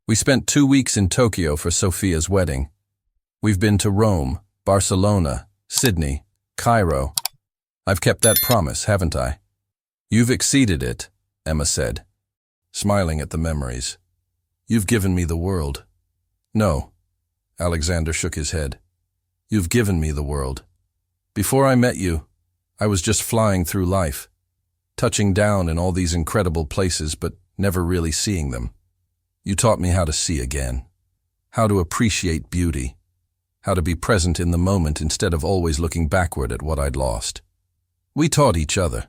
[SPEAKER 1] We spent 2 weeks in Tokyo for Sophia's wedding. We've been to Rome, Barcelona, Sydney, Cairo. I've kept that promise, haven't I? You've exceeded it, Emma said, smiling at the memories. You've given me the world. No, Alexander shook his head. You've given me the world. Before I met you, I was just flying through life, touching down in all these incredible places but never really seeing them. You taught me how to see again, how to appreciate beauty, how to be present in the moment instead of always looking backward at what I'd lost. We taught each other,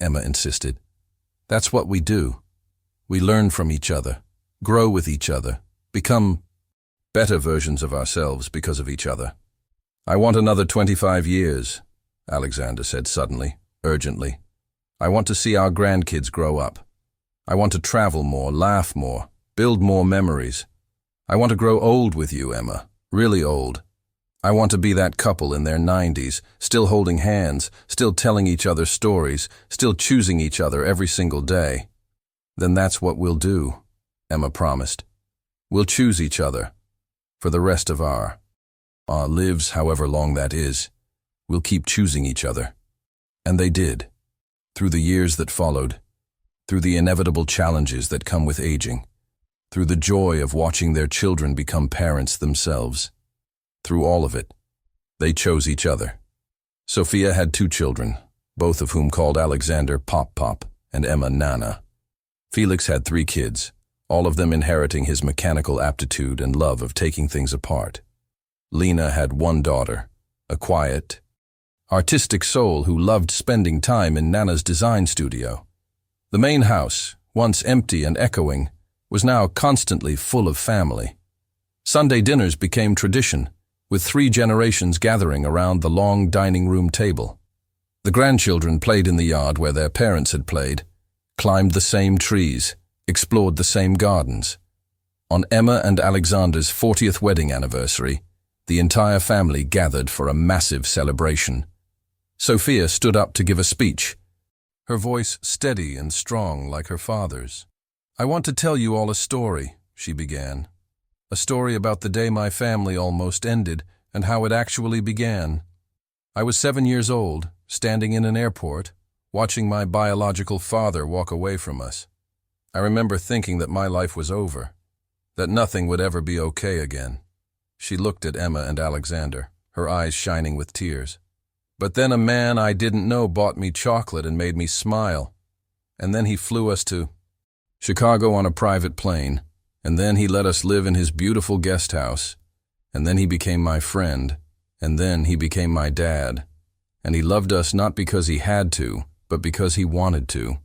[SPEAKER 1] Emma insisted. That's what we do. We learn from each other, grow with each other, become better versions of ourselves because of each other. I want another 25 years, Alexander said suddenly, urgently. I want to see our grandkids grow up. I want to travel more, laugh more, build more memories. I want to grow old with you, Emma, really old. I want to be that couple in their 90s, still holding hands, still telling each other stories, still choosing each other every single day. Then that's what we'll do, Emma promised. We'll choose each other for the rest of our lives, however long that is. We'll keep choosing each other. And they did, through the years that followed, through the inevitable challenges that come with aging, through the joy of watching their children become parents themselves. Through all of it, they chose each other. Sophia had 2 children, both of whom called Alexander Pop Pop and Emma Nana. Felix had 3 kids, all of them inheriting his mechanical aptitude and love of taking things apart. Lena had 1 daughter, a quiet, artistic soul who loved spending time in Nana's design studio. The main house, once empty and echoing, was now constantly full of family. Sunday dinners became tradition, with 3 generations gathering around the long dining room table. The grandchildren played in the yard where their parents had played, climbed the same trees, explored the same gardens. On Emma and Alexander's 40th wedding anniversary, the entire family gathered for a massive celebration. Sophia stood up to give a speech, her voice steady and strong like her father's. "I want to tell you all a story," she began. "A story about the day my family almost ended and how it actually began. I was 7 years old, standing in an airport, watching my biological father walk away from us. I remember thinking that my life was over, that nothing would ever be okay again." She looked at Emma and Alexander, her eyes shining with tears. "But then a man I didn't know bought me chocolate and made me smile. And then he flew us to Chicago on a private plane, and then he let us live in his beautiful guest house. And then he became my friend, and then he became my dad. And he loved us not because he had to, but because he wanted to.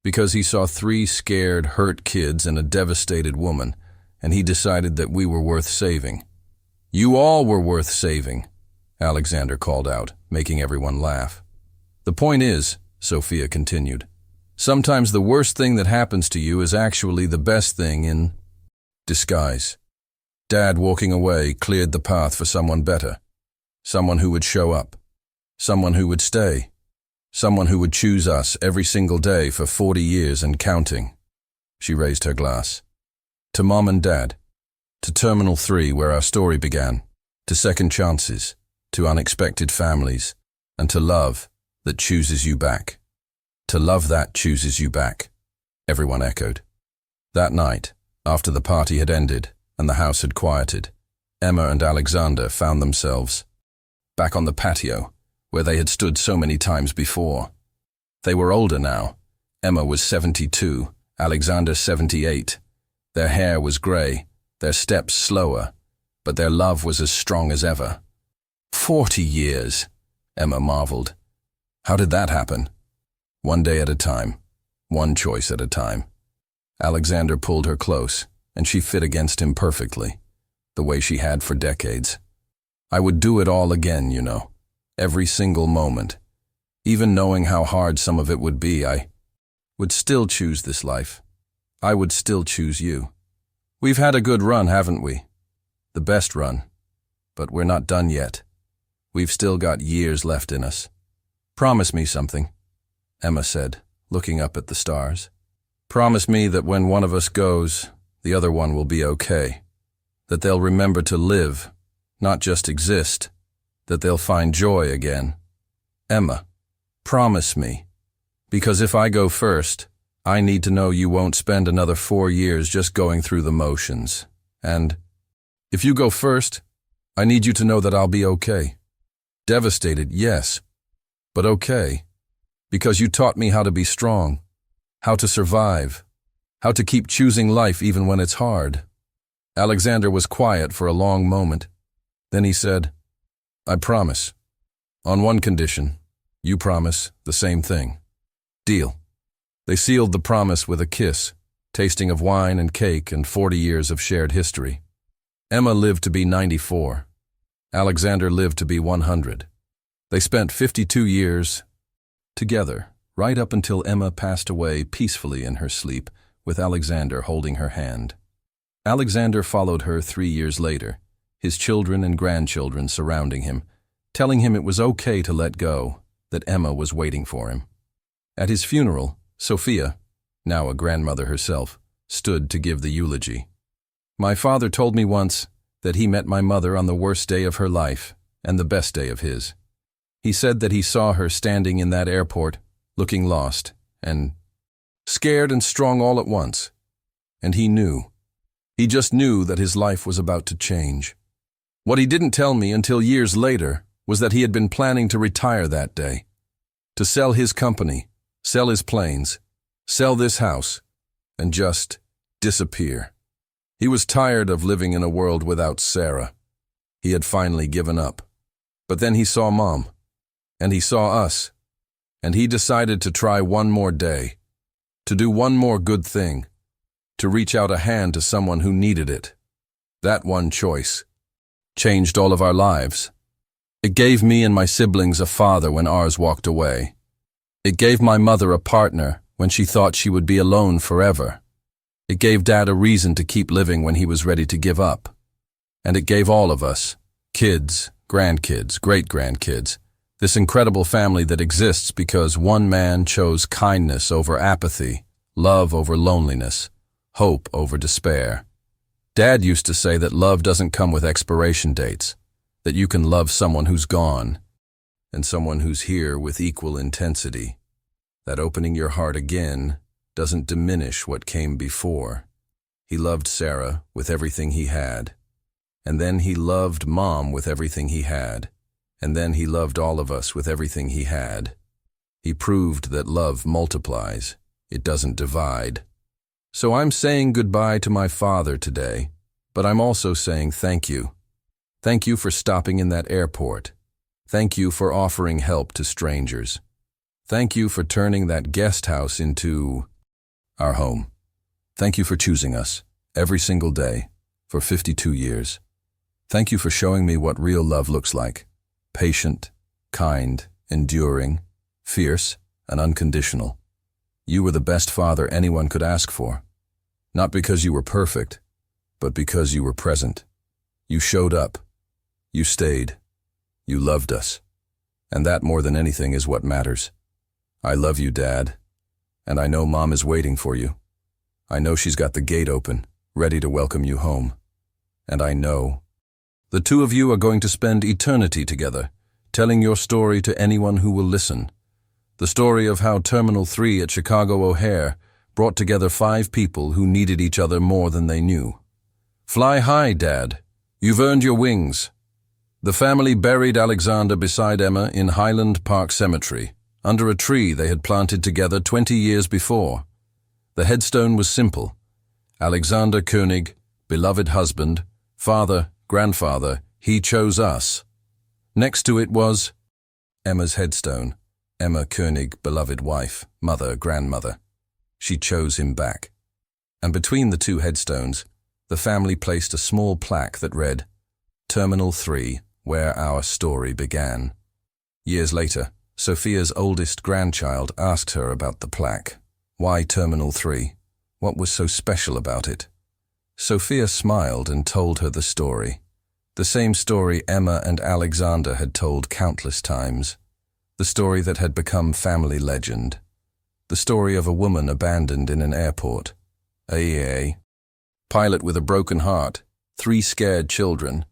[SPEAKER 1] Because he saw 3 scared, hurt kids and a devastated woman, and he decided that we were worth saving." "You all were worth saving," Alexander called out, making everyone laugh. "The point is," Sophia continued, "sometimes the worst thing that happens to you is actually the best thing in disguise. Dad walking away cleared the path for someone better, someone who would show up, someone who would stay, someone who would choose us every single day for 40 years and counting." She raised her glass. "To Mom and Dad, to Terminal 3 where our story began, to second chances, to unexpected families, and to love that chooses you back. To love that chooses you back," everyone echoed. That night, after the party had ended and the house had quieted, Emma and Alexander found themselves back on the patio where they had stood so many times before. They were older now. Emma was 72, Alexander 78. Their hair was grey, their steps slower, but their love was as strong as ever. 40 years, Emma marveled. How did that happen? One day at a time, one choice at a time. Alexander pulled her close, and she fit against him perfectly, the way she had for decades. "I would do it all again, you know, every single moment. Even knowing how hard some of it would be, I would still choose this life. I would still choose you. We've had a good run, haven't we? The best run. But we're not done yet. We've still got years left in us. Promise me something," Emma said, looking up at the stars. "Promise me that when one of us goes, the other one will be okay. That they'll remember to live, not just exist. That they'll find joy again. Emma, promise me. Because if I go first, I need to know you won't spend another 4 years just going through the motions. And if you go first, I need you to know that I'll be okay. Devastated, yes, but okay. Because you taught me how to be strong, how to survive, how to keep choosing life even when it's hard." Alexander was quiet for a long moment. Then he said, "I promise. On one condition, you promise the same thing. Deal." They sealed the promise with a kiss, tasting of wine and cake and 40 years of shared history. Emma lived to be 94. Alexander lived to be 100. They spent 52 years together, right up until Emma passed away peacefully in her sleep, with Alexander holding her hand. Alexander followed her 3 years later, his children and grandchildren surrounding him, telling him it was okay to let go, that Emma was waiting for him. At his funeral, Sophia, now a grandmother herself, stood to give the eulogy. "My father told me once that he met my mother on the worst day of her life and the best day of his. He said that he saw her standing in that airport, looking lost and scared and strong all at once. And he knew. He just knew that his life was about to change. What he didn't tell me until years later was that he had been planning to retire that day, to sell his company, sell his planes, sell this house, and just disappear. He was tired of living in a world without Sarah. He had finally given up. But then he saw Mom, and he saw us, and he decided to try one more day, to do one more good thing, to reach out a hand to someone who needed it. That one choice. changed all of our lives. It gave me and my siblings a father when ours walked away. It gave my mother a partner when she thought she would be alone forever. It gave Dad a reason to keep living when he was ready to give up. And it gave all of us, kids, grandkids, great-grandkids, this incredible family that exists because one man chose kindness over apathy, love over loneliness, hope over despair. Dad used to say that love doesn't come with expiration dates, that you can love someone who's gone, and someone who's here with equal intensity, that opening your heart again doesn't diminish what came before. He loved Sarah with everything he had, and then he loved Mom with everything he had, and then he loved all of us with everything he had. He proved that love multiplies, it doesn't divide. So I'm saying goodbye to my father today, but I'm also saying thank you. Thank you for stopping in that airport. Thank you for offering help to strangers. Thank you for turning that guest house into our home. Thank you for choosing us every single day for 52 years. Thank you for showing me what real love looks like. Patient, kind, enduring, fierce, and unconditional. You were the best father anyone could ask for. Not because you were perfect, but because you were present. You showed up. You stayed. You loved us. And that more than anything is what matters. I love you, Dad. And I know Mom is waiting for you. I know she's got the gate open, ready to welcome you home. And I know the two of you are going to spend eternity together, telling your story to anyone who will listen. The story of how Terminal 3 at Chicago O'Hare brought together 5 people who needed each other more than they knew. Fly high, Dad. You've earned your wings. The family buried Alexander beside Emma in Highland Park Cemetery, under a tree they had planted together 20 years before. The headstone was simple. Alexander Koenig, beloved husband, father, grandfather, he chose us. Next to it was Emma's headstone. Emma Koenig, beloved wife, mother, grandmother. She chose him back. And between the two headstones, the family placed a small plaque that read, Terminal 3, where our story began. Years later, Sophia's oldest grandchild asked her about the plaque. Why Terminal 3? What was so special about it? Sophia smiled and told her the story. The same story Emma and Alexander had told countless times. The story that had become family legend. The story of a woman abandoned in an airport. A pilot with a broken heart, 3 scared children,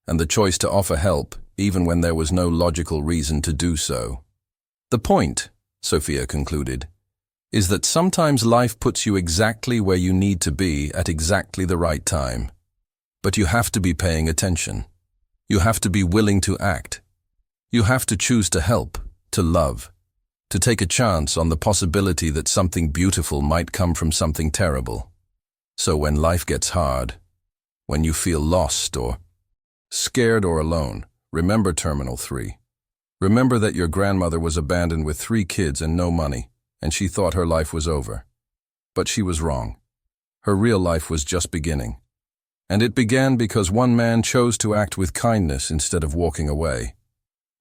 [SPEAKER 1] and the choice to offer help even when there was no logical reason to do so. The point, Sophia concluded, is that sometimes life puts you exactly where you need to be at exactly the right time. But you have to be paying attention. You have to be willing to act. You have to choose to help, to love, to take a chance on the possibility that something beautiful might come from something terrible. So when life gets hard, when you feel lost or scared or alone, remember Terminal 3. Remember that your grandmother was abandoned with 3 kids and no money, and she thought her life was over. But she was wrong. Her real life was just beginning. And it began because one man chose to act with kindness instead of walking away.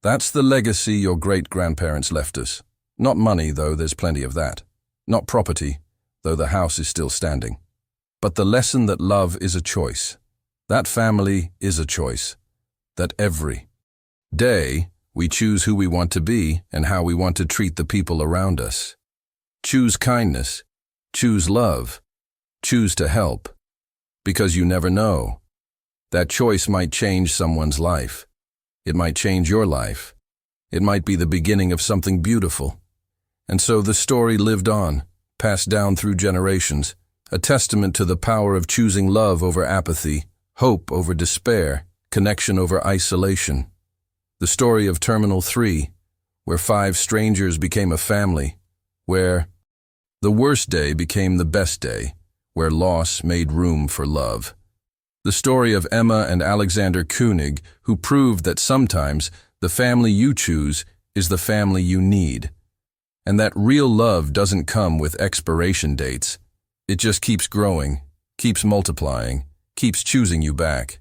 [SPEAKER 1] That's the legacy your great-grandparents left us. Not money, though there's plenty of that. Not property, though the house is still standing. But the lesson that love is a choice. That family is a choice. That every day we choose who we want to be and how we want to treat the people around us. Choose kindness. Choose love. Choose to help. Because you never know. That choice might change someone's life. It might change your life. It might be the beginning of something beautiful. And so the story lived on, passed down through generations, a testament to the power of choosing love over apathy, hope over despair, connection over isolation. The story of Terminal 3, where 5 strangers became a family, where the worst day became the best day, where loss made room for love. The story of Emma and Alexander Koenig, who proved that sometimes the family you choose is the family you need. And that real love doesn't come with expiration dates. It just keeps growing, keeps multiplying, keeps choosing you back.